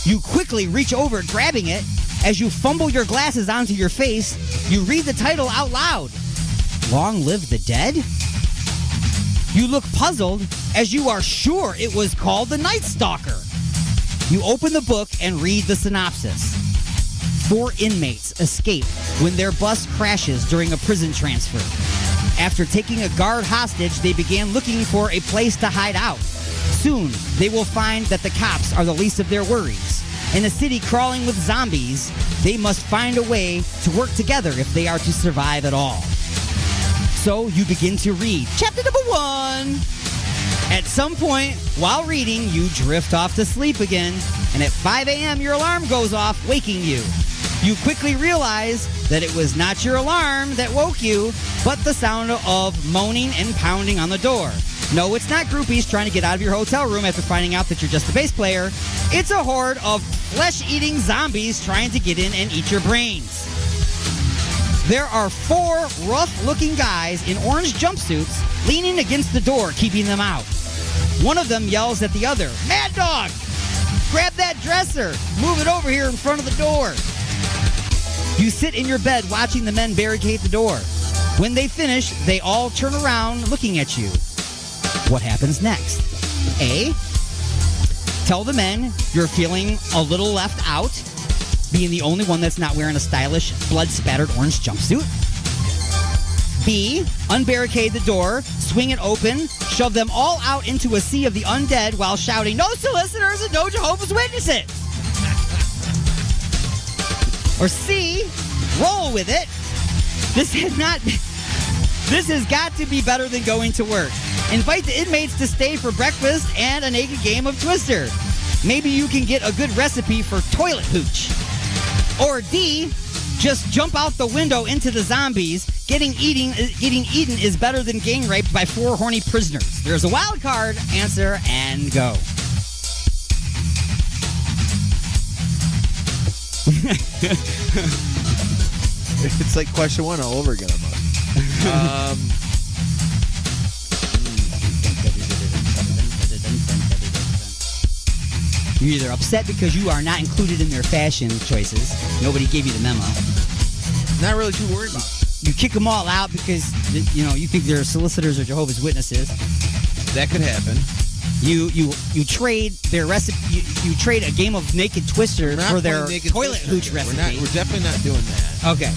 You quickly reach over, grabbing it. As you fumble your glasses onto your face, you read the title out loud. Long Live the Dead? You look puzzled as you are sure it was called The Night Stalker. You open the book and read the synopsis. 4 inmates escape when their bus crashes during a prison transfer. After taking a guard hostage, they began looking for a place to hide out. Soon, they will find that the cops are the least of their worries. In a city crawling with zombies, they must find a way to work together if they are to survive at all. So you begin to read chapter number 1. At some point, while reading, you drift off to sleep again, and at 5 a.m. your alarm goes off, waking you. You quickly realize that it was not your alarm that woke you, but the sound of moaning and pounding on the door. No, it's not groupies trying to get out of your hotel room after finding out that you're just a bass player. It's a horde of flesh-eating zombies trying to get in and eat your brains. There are 4 rough-looking guys in orange jumpsuits leaning against the door, keeping them out. One of them yells at the other, "Mad Dog! Grab that dresser! Move it over here in front of the door!" You sit in your bed watching the men barricade the door. When they finish, they all turn around looking at you. What happens next? A. Tell the men you're feeling a little left out, being the only one that's not wearing a stylish, blood-spattered orange jumpsuit. B. Unbarricade the door, swing it open, shove them all out into a sea of the undead while shouting, "No solicitors and no Jehovah's Witnesses!" Or C. Roll with it. This has got to be better than going to work. Invite the inmates to stay for breakfast and a naked game of Twister. Maybe you can get a good recipe for toilet hooch. Or D. Just jump out the window into the zombies. Getting eaten is better than gang raped by 4 horny prisoners. There's a wild card. Answer and go. It's like question 1 all over again almost. You're either upset because you are not included in their fashion choices. Nobody gave you the memo. Not really too worried about it. You kick them all out because you think they're solicitors or Jehovah's Witnesses. That could happen. You trade their recipe. You trade a game of Naked Twister for their toilet hooch recipe. We're definitely not doing that. Okay.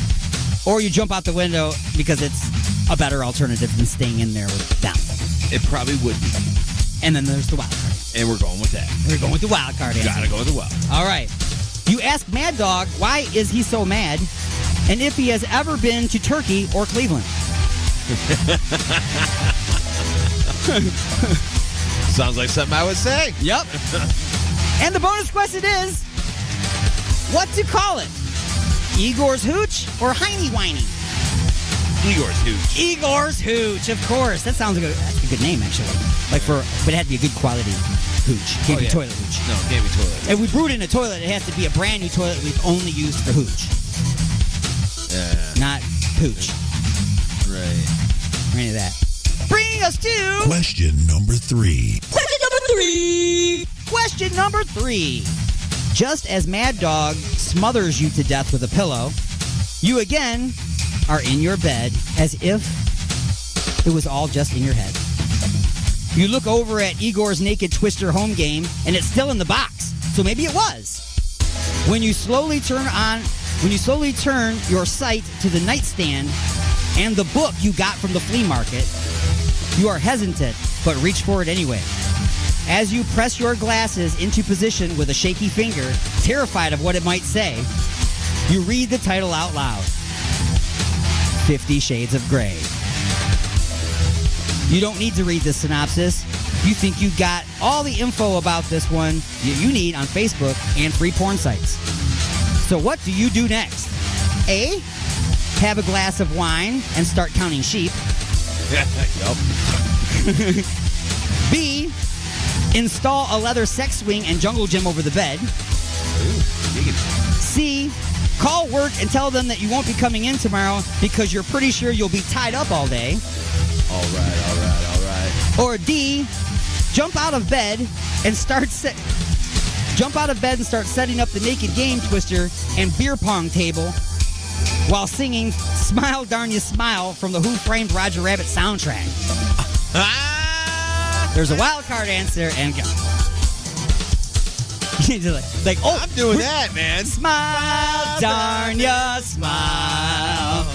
Or you jump out the window because it's a better alternative than staying in there with them. It probably would be. And then there's the wild card. And we're going with that. We're going with the wild card answer. Gotta go with the wild. All right. You ask Mad Dog why is he so mad, and if he has ever been to Turkey or Cleveland. Sounds like something I would say. Yep. And the bonus question is, what to call it? Igor's Hooch or Heiny Whiny? Igor's Hooch. Igor's Hooch, of course. That's a good name, actually. But it had to be a good quality hooch. Can't be toilet hooch. No, it can't be toilet. If we brewed in a toilet, it has to be a brand new toilet we've only used for hooch. Not pooch. Right. Or any of that. Bring us to Question number 3. Question number 3. Just as Mad Dog smothers you to death with a pillow, you again are in your bed as if it was all just in your head. You look over at Igor's Naked Twister home game, and it's still in the box, so maybe it was. When you slowly turn your sight to the nightstand and the book you got from the flea market, you are hesitant, but reach for it anyway. As you press your glasses into position with a shaky finger, terrified of what it might say, you read the title out loud. 50 Shades of Grey. You don't need to read the synopsis. You think you got all the info about this one you need on Facebook and free porn sites. So what do you do next? A. Have a glass of wine and start counting sheep. Yup. B, install a leather sex swing and jungle gym over the bed. C, call work and tell them that you won't be coming in tomorrow because you're pretty sure you'll be tied up all day. All right. Or D, jump out of bed and start setting up the naked game twister and beer pong table while singing "Smile Darn You Smile" from the Who Framed Roger Rabbit soundtrack. There's a wild card answer and go. Oh, I'm doing that, man. Smile, darn ya, smile.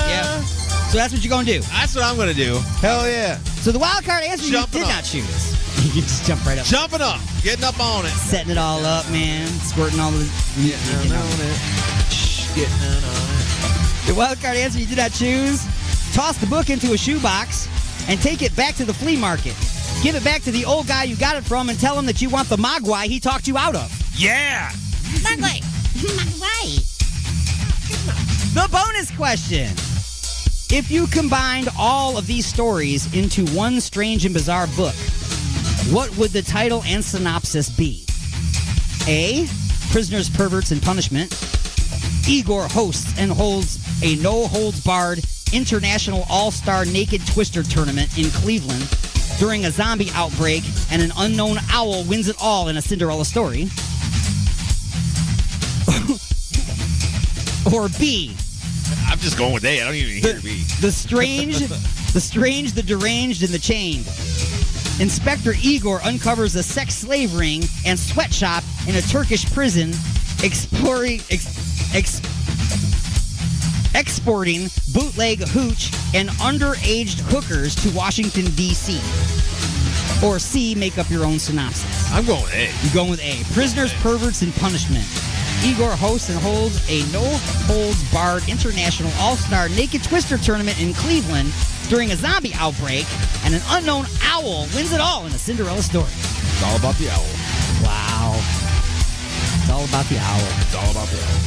Yeah. So that's what you're gonna do. That's what I'm gonna do. Hell yeah. So the wild card answer you did not choose. You can just jump right up. Jumping up, getting up on it, setting it all up, man. Squirting all the. Getting on it. The wild card answer you did not choose. Toss the book into a shoebox and take it back to the flea market. Give it back to the old guy you got it from and tell him that you want the mogwai he talked you out of. Yeah. Mogwai. Mogwai. The bonus question. If you combined all of these stories into one strange and bizarre book, what would the title and synopsis be? A, Prisoners, Perverts, and Punishment. Igor hosts and holds a no-holds-barred international all-star naked twister tournament in Cleveland during a zombie outbreak, and an unknown owl wins it all in a Cinderella story. Or B, I'm just going with A. I don't even hear B. The strange, the deranged, and the chained. Inspector Igor uncovers a sex slave ring and sweatshop in a Turkish prison, exporting bootleg hooch and underaged hookers to Washington, D.C. Or C, make up your own synopsis. I'm going with A. You're going with A. Prisoners, Perverts, and Punishment. Igor hosts and holds a no-holds-barred international all-star naked twister tournament in Cleveland during a zombie outbreak, and an unknown owl wins it all in a Cinderella story. It's all about the owl. Wow. It's all about the owl. It's all about the owl.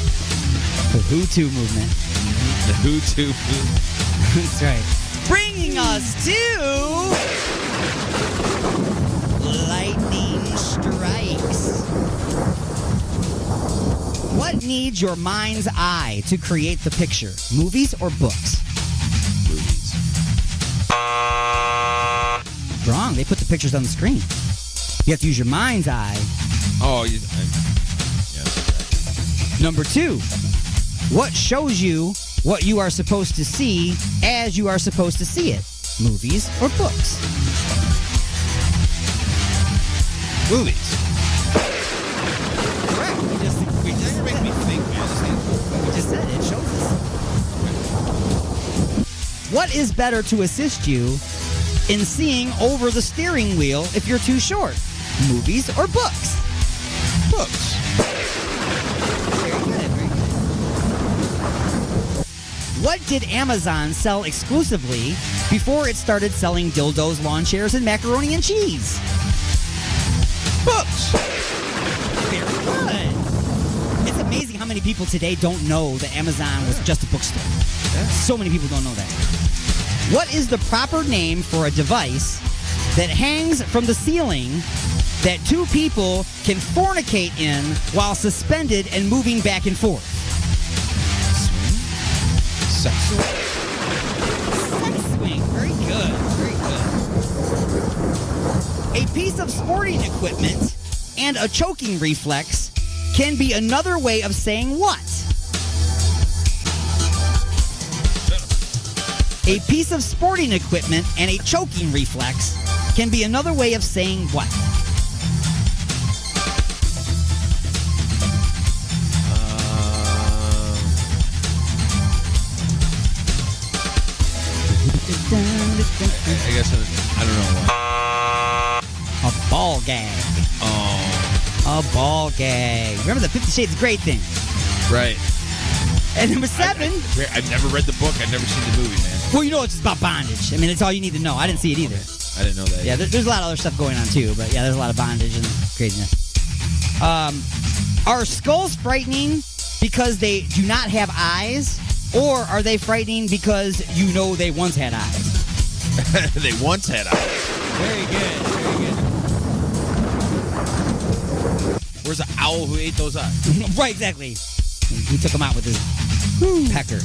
The Hutu movement. The Hutu movement. That's right. Bringing us to Lightning Strikes. What needs your mind's eye to create the picture? Movies or books? Movies. Wrong. They put the pictures on the screen. You have to use your mind's eye. Oh, yeah. Number 2. What shows you what you are supposed to see as you are supposed to see it? Movies or books? Movies. Correct. We just make me think, man. We just said it. Shows us. What is better to assist you in seeing over the steering wheel if you're too short? Movies or books? Books. Very good. Very good. What did Amazon sell exclusively before it started selling dildos, lawn chairs, and macaroni and cheese? Books. Very good. It's amazing how many people today don't know that Amazon was just a bookstore. Yeah. So many people don't know that. What is the proper name for a device that hangs from the ceiling that two people can fornicate in while suspended and moving back and forth? Sex swing. Sex swing. Very good. Very good. A piece of sporting equipment and a choking reflex can be another way of saying what? A piece of sporting equipment and a choking reflex can be another way of saying what? I guess I don't know what. A ball gag. Oh. A ball gag. Remember the 50 Shades of Grey thing? Right. And number 7. I've never read the book. I've never seen the movie, man. Well, you know it's just about bondage. I mean, that's all you need to know. I didn't see it either. I didn't know that. Yeah, there's a lot of other stuff going on too, but yeah, there's a lot of bondage and craziness. Are skulls frightening because they do not have eyes, Or are they frightening because you know they once had eyes? They once had eyes. Very good. Very good. Where's the owl who ate those eyes? Right, exactly. He took them out with his pecker.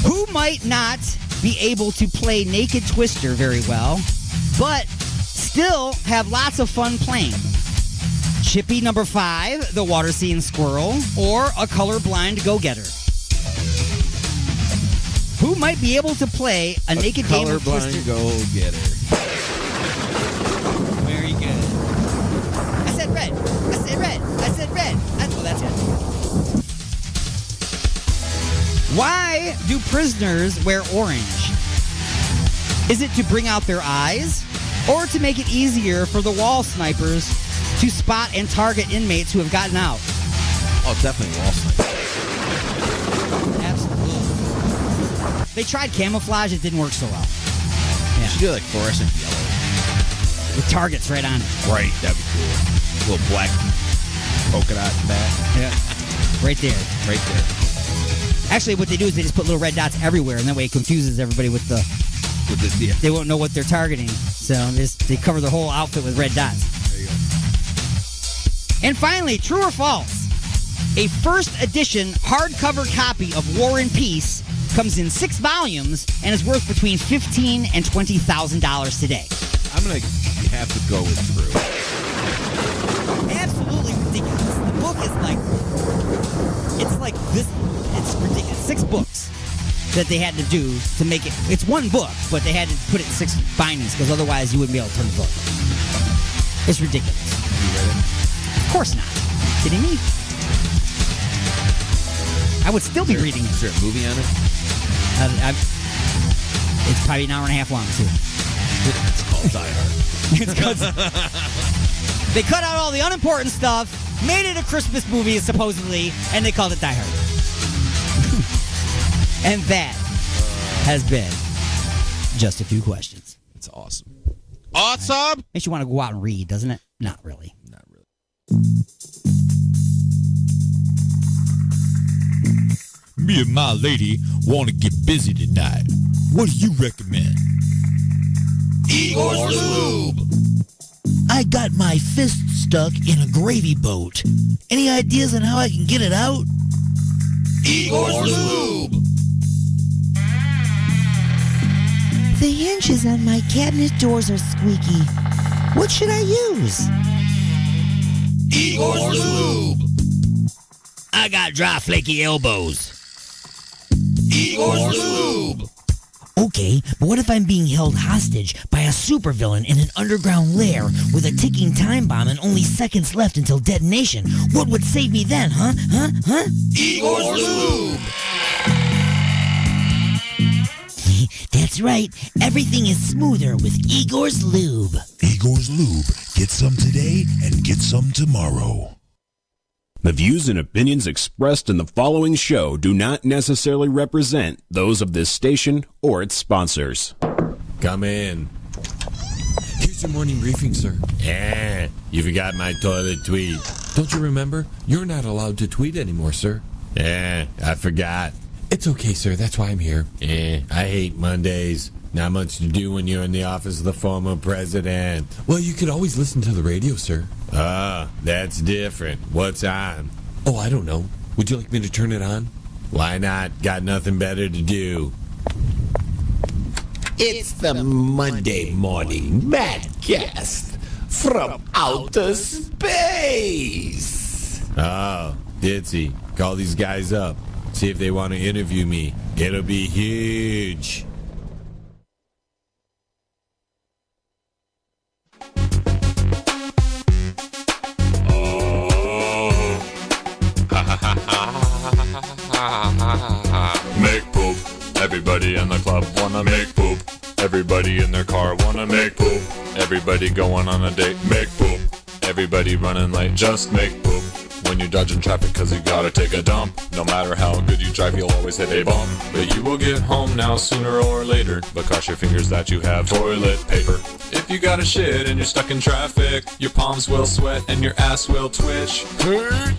Who might not be able to play Naked Twister very well, but still have lots of fun playing? Chippy number 5, the water-seeing squirrel, or a colorblind go-getter? Who might be able to play a naked game of Twister? Colorblind go-getter. Very good. I said red. I said red. I said red. Oh, that's it. Why do prisoners wear orange? Is it to bring out their eyes, or to make it easier for the wall snipers to spot and target inmates who have gotten out? Oh, definitely wall sniper. Absolutely. They tried camouflage, it didn't work so well. You should do like fluorescent yellow. With targets right on it. Right, that'd be cool. A little black polka dot bat. Yeah. Right there. Right there. Actually, what they do is they just put little red dots everywhere, and that way it confuses everybody with the... yeah. They won't know what they're targeting. So they cover their whole outfit with red dots. There you go. And finally, true or false? A first edition hardcover copy of War and Peace comes in 6 volumes and is worth between $15,000 and $20,000 today. I'm going to have to go with true. Absolutely ridiculous. The book is like... It's like this... It's ridiculous. 6 books that they had to do to make it... It's one book, but they had to put it in 6 bindings because otherwise you wouldn't be able to turn the book. It's ridiculous. You read it? Of course not. Kidding me? I would still be reading it. Is there a movie on it? It's probably an hour and a half long, too. It's called Die Hard. It's 'cause they cut out all the unimportant stuff, made it a Christmas movie, supposedly, and they called it Die Hard. And that has been Just a Few Questions. It's awesome. Awesome! Makes you want to go out and read, doesn't it? Not really. Not really. Me and my lady want to get busy tonight. What do you recommend? Igor's Lube. I got my fist stuck in a gravy boat. Any ideas on how I can get it out? Igor's Lube. The hinges on my cabinet doors are squeaky. What should I use? Igor's Lube. I got dry, flaky elbows. Igor's Lube. Okay, but what if I'm being held hostage by a supervillain in an underground lair with a ticking time bomb and only seconds left until detonation? What would save me then, huh? Igor's Lube. That's right. Everything is smoother with Igor's Lube. Igor's Lube. Get some today and get some tomorrow. The views and opinions expressed in the following show do not necessarily represent those of this station or its sponsors. Come in. Here's your morning briefing, sir. You forgot my toilet tweet. Don't you remember? You're not allowed to tweet anymore, sir. I forgot. It's okay, sir. That's why I'm here. I hate Mondays. Not much to do when you're in the office of the former president. Well, you could always listen to the radio, sir. That's different. What's on? Oh, I don't know. Would you like me to turn it on? Why not? Got nothing better to do. It's the Monday Morning Madcast from outer space. Oh, Ditzy. Call these guys up. See if they want to interview me. It'll be huge. Make poop. Everybody in the club wanna make poop. Everybody in their car wanna make poop. Everybody going on a date, make poop. Everybody running late, just make poop. when you're dodging traffic cause you gotta take a dump. No matter how good you drive, you'll always hit a bump. But you will get home now sooner or later, but cross your fingers that you have toilet paper. If you got a shit and you're stuck in traffic, your palms will sweat and your ass will twitch.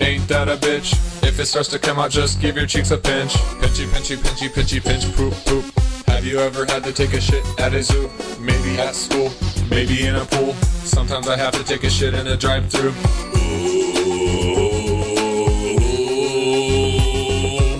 Ain't that a bitch? If it starts to come out, just give your cheeks a pinch. Pinchy, pinchy, pinchy, pinchy, pinch, poop, poop. Have you ever had to take a shit at a zoo? Maybe at school, maybe in a pool. Sometimes I have to take a shit in a drive-thru. Ooh,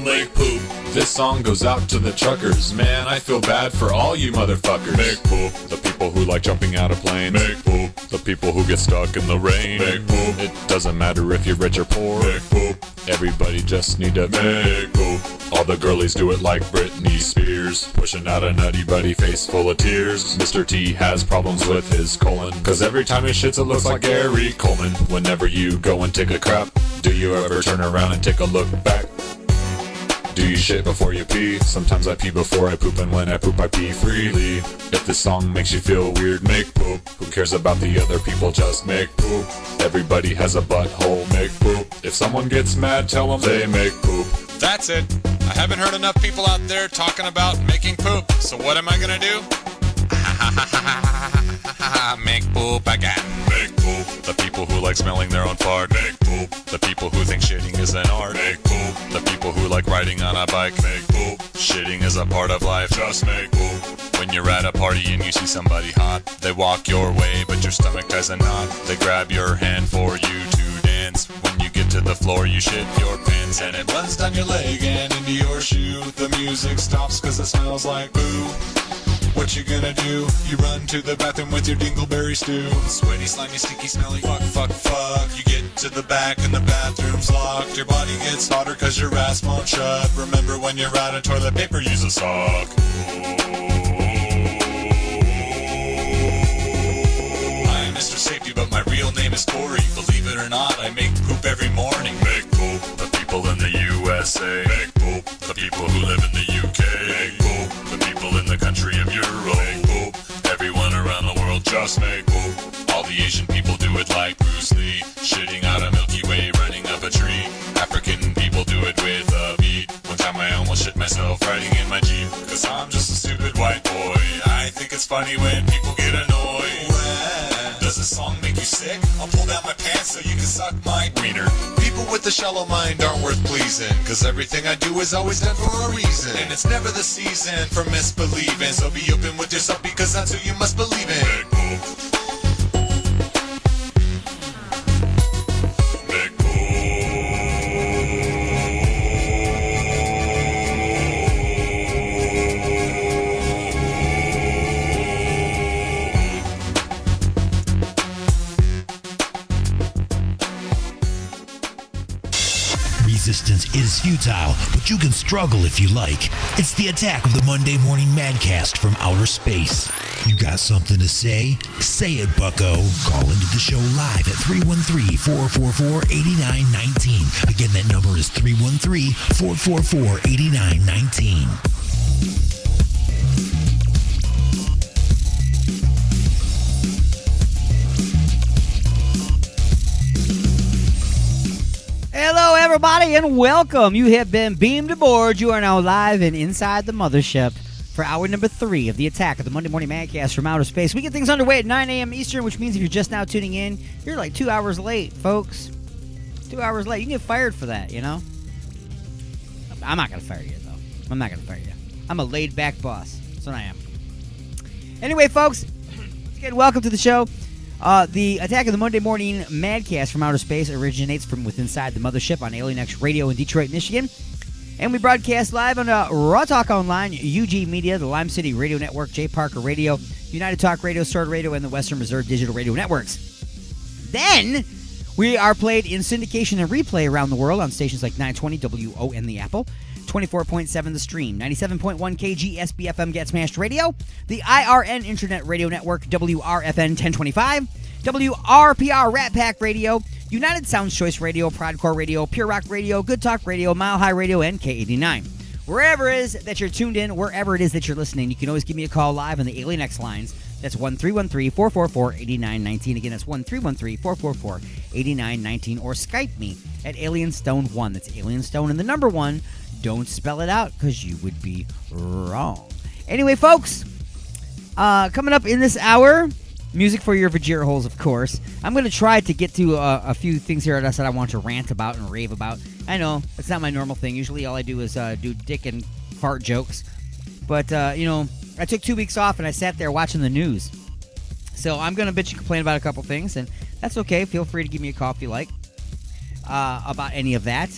make poop. This song goes out to the truckers. Man, I feel bad for all you motherfuckers. Make poop. The people who like jumping out of planes. Make poop. The people who get stuck in the rain. Make poop. It doesn't matter if you're rich or poor. Make poop. Everybody just need to make poop. All the girlies do it like Britney Spears, pushing out a nutty buddy face full of tears. Mr. T has problems with his colon, cause every time he shits it looks like Gary Coleman. Whenever you go and take a crap, do you ever turn around and take a look back? Do you shit before you pee? Sometimes I pee before I poop, and when I poop I pee freely. If this song makes you feel weird, make poop. Who cares about the other people, just make poop. Everybody has a butthole, make poop. If someone gets mad, tell them they make poop. That's it. I haven't heard enough people out there talking about making poop, so what am I gonna do? Make poop again. Make poop. The people who like smelling their own fart. Make poop. The people who think shitting is an art. Make poop. The people who like riding on a bike. Make poop. Shitting is a part of life. Just make poop. When you're at a party and you see somebody hot, they walk your way but your stomach ties a knot. They grab your hand for you to dance. When you get to the floor you shit your pants, and it runs down your leg and into your shoe. The music stops cause it smells like poo. What you gonna do? You run to the bathroom with your dingleberry stew. Sweaty, slimy, stinky, smelly, fuck, fuck, fuck. You get to the back and the bathroom's locked. Your body gets hotter cause your ass won't shut. Remember when you're out of toilet paper, use a sock. I'm Mr. Safety, but my real name is Corey. Believe it or not, I make poop every morning. Make poop. The people in the USA. Make poop. The people who live in the UK. Make poop. The people in the country of Europe. Make poop. Everyone around the world just make poop. All the Asian people do it like Bruce Lee, shitting out a Milky Way, running up a tree. African people do it with a beat. One time I almost shit myself riding in my Jeep, cause I'm just a stupid white boy. I think it's funny when people get annoyed. Does this song make you sick? I'll pull down my pants so you can suck my wiener. People with a shallow mind aren't worth pleasing, cause everything I do is always done for a reason. And it's never the season for misbelieving, so be open with yourself because that's who you must believe in. Make poop. Make poop. Resistance is futile, but you can struggle if you like. It's the attack of the Monday Morning Madcast from outer space. You got something to say? Say it, bucko. Call into the show live at 313-444-8919. Again, that number is 313-444-8919. Hello, everybody, and welcome. You have been beamed aboard. You are now live and inside the mothership for hour number 3 of the attack of the Monday Morning Madcast from outer space. We get things underway at 9 a.m. Eastern, which means if you're just now tuning in, you're like 2 hours late, folks. 2 hours late. You can get fired for that, you know? I'm not going to fire you, though. I'm not going to fire you. I'm a laid-back boss. That's what I am. Anyway, folks, once again, welcome to the show. The attack of the Monday Morning Madcast from outer space originates from within inside the mothership on Alien X Radio in Detroit, Michigan. And we broadcast live on Raw Talk Online, UG Media, the Lime City Radio Network, J. Parker Radio, United Talk Radio, Sword Radio, and the Western Reserve Digital Radio Networks. Then, we are played in syndication and replay around the world on stations like 920 WON The Apple, 24.7 The Stream, 97.1 KG SBFM Get Smashed Radio, the IRN Internet Radio Network, WRFN 1025, WRPR Rat Pack Radio, United Sounds Choice Radio, Prodcore Radio, Pure Rock Radio, Good Talk Radio, Mile High Radio, and K89. Wherever it is that you're tuned in, wherever it is that you're listening, you can always give me a call live on the Alien X lines, That's 1-313-444-8919. Again, that's 1-313-444-8919. Or Skype me at AlienStone1. That's AlienStone and the number 1. Don't spell it out because you would be wrong. Anyway, folks, coming up in this hour, music for your vajir holes, of course. I'm going to try to get to a few things here that I want to rant about and rave about. I know, it's not my normal thing. Usually all I do is do dick and fart jokes. But, I took 2 weeks off and I sat there watching the news. So I'm going to bitch and complain about a couple things, and that's okay. Feel free to give me a call if you like about any of that.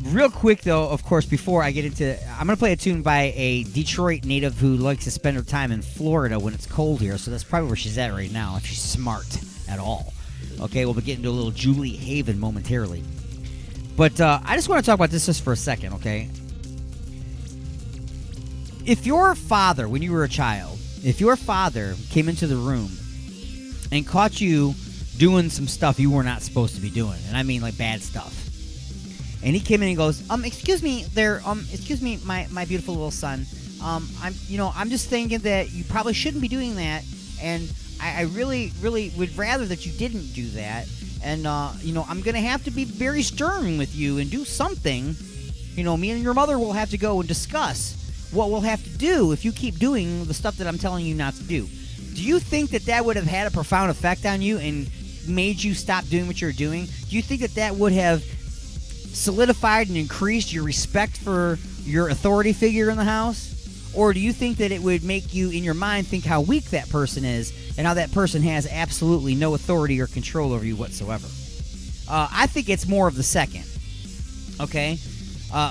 Real quick, though, of course, before I get into... I'm going to play a tune by a Detroit native who likes to spend her time in Florida when it's cold here, so that's probably where she's at right now, if she's smart at all. Okay, we'll be getting to a little Julie Haven momentarily. But I just want to talk about this just for a second, okay? If your father, when you were a child, if your father came into the room and caught you doing some stuff you were not supposed to be doing, and I mean like bad stuff, and he came in and goes, excuse me, my beautiful little son. I'm just thinking that you probably shouldn't be doing that, and I really, really would rather that you didn't do that. And I'm gonna have to be very stern with you and do something. Me and your mother will have to go and discuss what we'll have to do if you keep doing the stuff that I'm telling you not to do. Do you think that would have had a profound effect on you and made you stop doing what you're doing? Do you think that would have solidified and increased your respect for your authority figure in the house? Or do you think that it would make you, in your mind, think how weak that person is and how that person has absolutely no authority or control over you whatsoever? I think it's more of the second. Okay?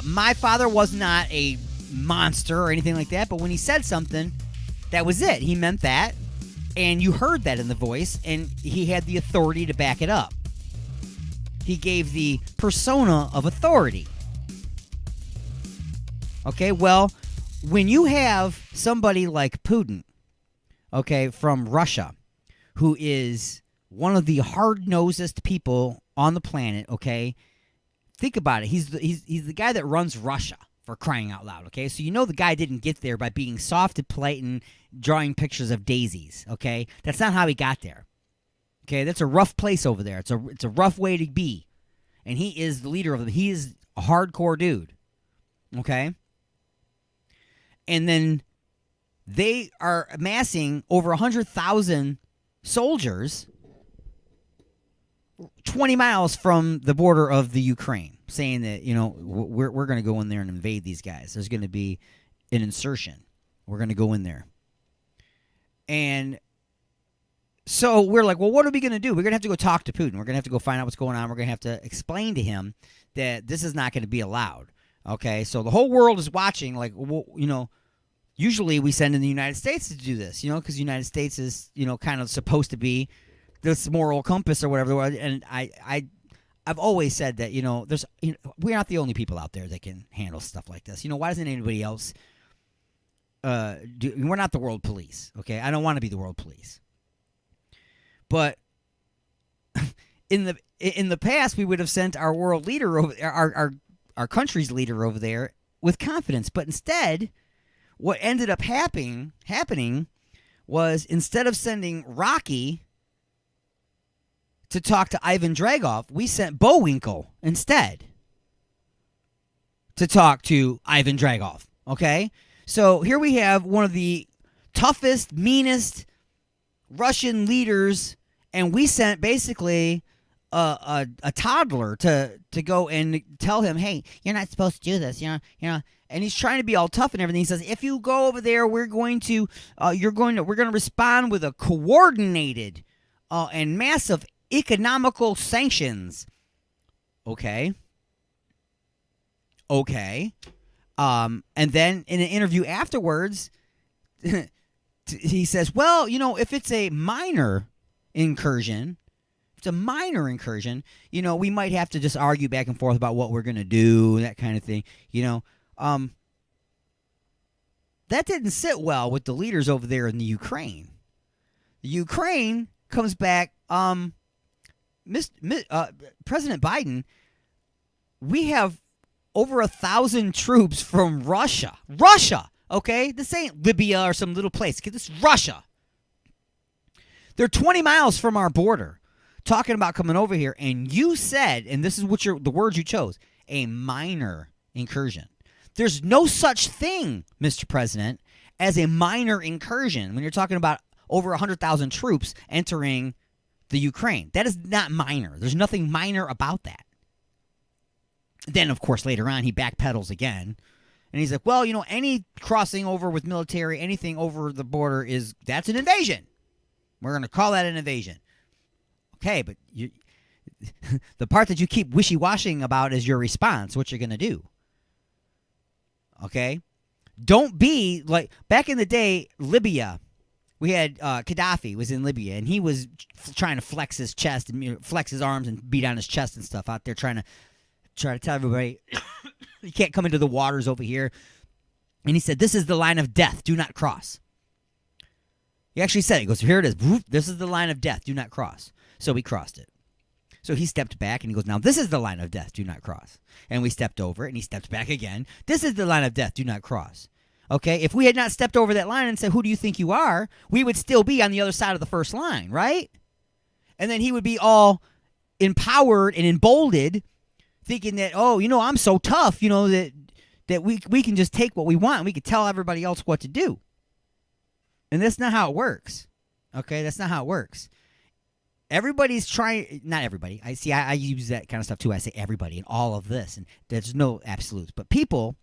My father was not a monster or anything like that, but when he said something, that was it. He meant that, and you heard that in the voice, and he had the authority to back it up. He gave the persona of authority. Okay, well, when you have somebody like Putin, okay, from Russia, who is one of the hard-nosed people on the planet, okay, think about it. He's the guy that runs Russia, for crying out loud, okay? So the guy didn't get there by being soft and polite and drawing pictures of daisies, okay? That's not how he got there. Okay, that's a rough place over there. It's a rough way to be. And he is the leader of them. He is a hardcore dude. Okay? And then they are amassing over 100,000 soldiers 20 miles from the border of the Ukraine, saying that, we're going to go in there and invade these guys. There's going to be an insertion. We're going to go in there. And so we're like, well, what are we going to do? We're going to have to go talk to Putin. We're going to have to go find out what's going on. We're going to have to explain to him that this is not going to be allowed. Okay, so the whole world is watching, like, well, usually we send in the United States to do this, because the United States is, kind of supposed to be this moral compass or whatever. And I've always said that, we're not the only people out there that can handle stuff like this. Why doesn't anybody else we're not the world police, okay? I don't want to be the world police. But in the past, we would have sent our world leader over our country's leader over there with confidence. But instead, what ended up happening was, instead of sending Rocky to talk to Ivan Dragov, we sent Bowinkle instead to talk to Ivan Dragov. Okay? So here we have one of the toughest, meanest Russian leaders, and we sent basically a toddler to go and tell him, hey, you're not supposed to do this, and he's trying to be all tough and everything. He says, if you go over there, we're going to respond with a coordinated and massive economical sanctions. Okay. And then in an interview afterwards, he says, well, if it's a minor incursion, we might have to just argue back and forth about what we're going to do, that kind of thing. That didn't sit well with the leaders over there in the Ukraine. The Ukraine comes back, President Biden, we have over 1,000 troops from Russia, Okay? This ain't Libya or some little place. This is Russia. They're 20 miles from our border talking about coming over here, and you said, and this is what the words you chose, a minor incursion. There's no such thing, Mr. President, as a minor incursion when you're talking about over 100,000 troops entering the Ukraine. That is not minor. There's nothing minor about that. Then, of course, later on, he backpedals again. And he's like, well, you know, any crossing over with military, anything over the border that's an invasion. We're going to call that an invasion. Okay, but the part that you keep wishy-washing about is your response, what you're going to do. Okay? Don't be like, back in the day, Libya, we had Gaddafi was in Libya, and he was trying to flex his chest and flex his arms and beat on his chest and stuff out there, trying to tell everybody, you can't come into the waters over here. And he said, this is the line of death. Do not cross. He actually said it. He goes, here it is. This is the line of death. Do not cross. So we crossed it. So he stepped back, and he goes, now this is the line of death. Do not cross. And we stepped over it, and he stepped back again. This is the line of death. Do not cross. Okay? If we had not stepped over that line and said, who do you think you are, we would still be on the other side of the first line, right? And then he would be all empowered and emboldened, thinking that, oh, you know, I'm so tough, you know, that we can just take what we want, and we can tell everybody else what to do. And that's not how it works. Okay? That's not how it works. Everybody's trying, not everybody. I use that kind of stuff too. I say everybody and all of this, and there's no absolutes. But people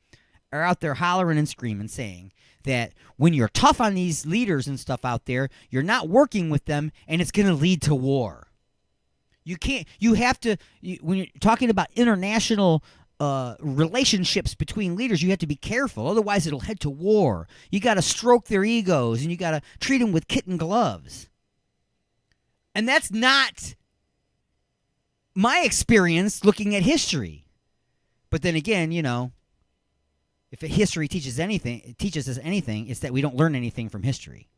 are out there hollering and screaming, saying that when you're tough on these leaders and stuff out there, you're not working with them, and it's going to lead to war. You can't. You have to. When you're talking about international relationships between leaders, you have to be careful. Otherwise, it'll head to war. You got to stroke their egos, and you got to treat them with kitten gloves. And that's not my experience looking at history. But then again, you know, if history teaches us anything, it's that we don't learn anything from history.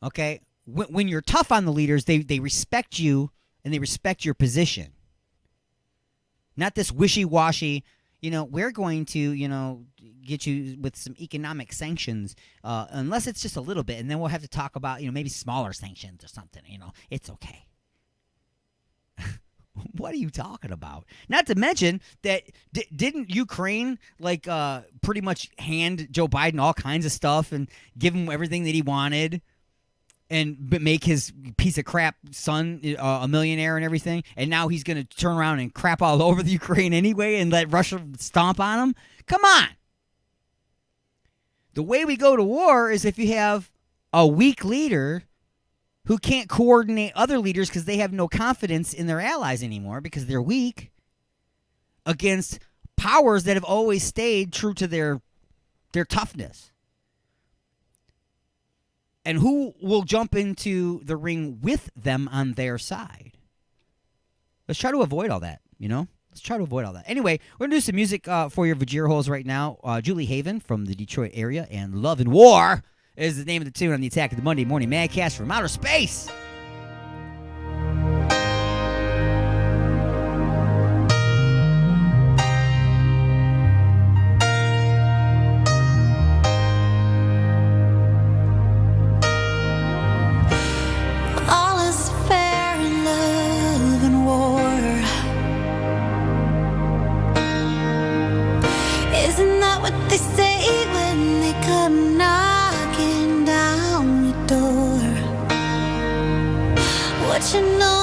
Okay? When you're tough on the leaders, they respect you and they respect your position. Not this wishy-washy, you know, we're going to, you know, get you with some economic sanctions, unless it's just a little bit, and then we'll have to talk about, you know, maybe smaller sanctions or something, you know. It's okay. What are you talking about? Not to mention that didn't Ukraine, like, pretty much hand Joe Biden all kinds of stuff and give him everything that he wanted and make his piece of crap son a millionaire and everything, and now he's going to turn around and crap all over the Ukraine anyway and let Russia stomp on him? Come on. The way we go to war is if you have a weak leader who can't coordinate other leaders because they have no confidence in their allies anymore because they're weak, against powers that have always stayed true to their toughness. And who will jump into the ring with them on their side? Let's try to avoid all that, you know? Let's try to avoid all that. Anyway, we're going to do some music for your Vajir holes right now. Julie Haven from the Detroit area, and Love and War is the name of the tune on the Attack of the Monday Morning Madcast from outer space. All is fair in love and war. Isn't that what they say when they come knocking down your door? What you know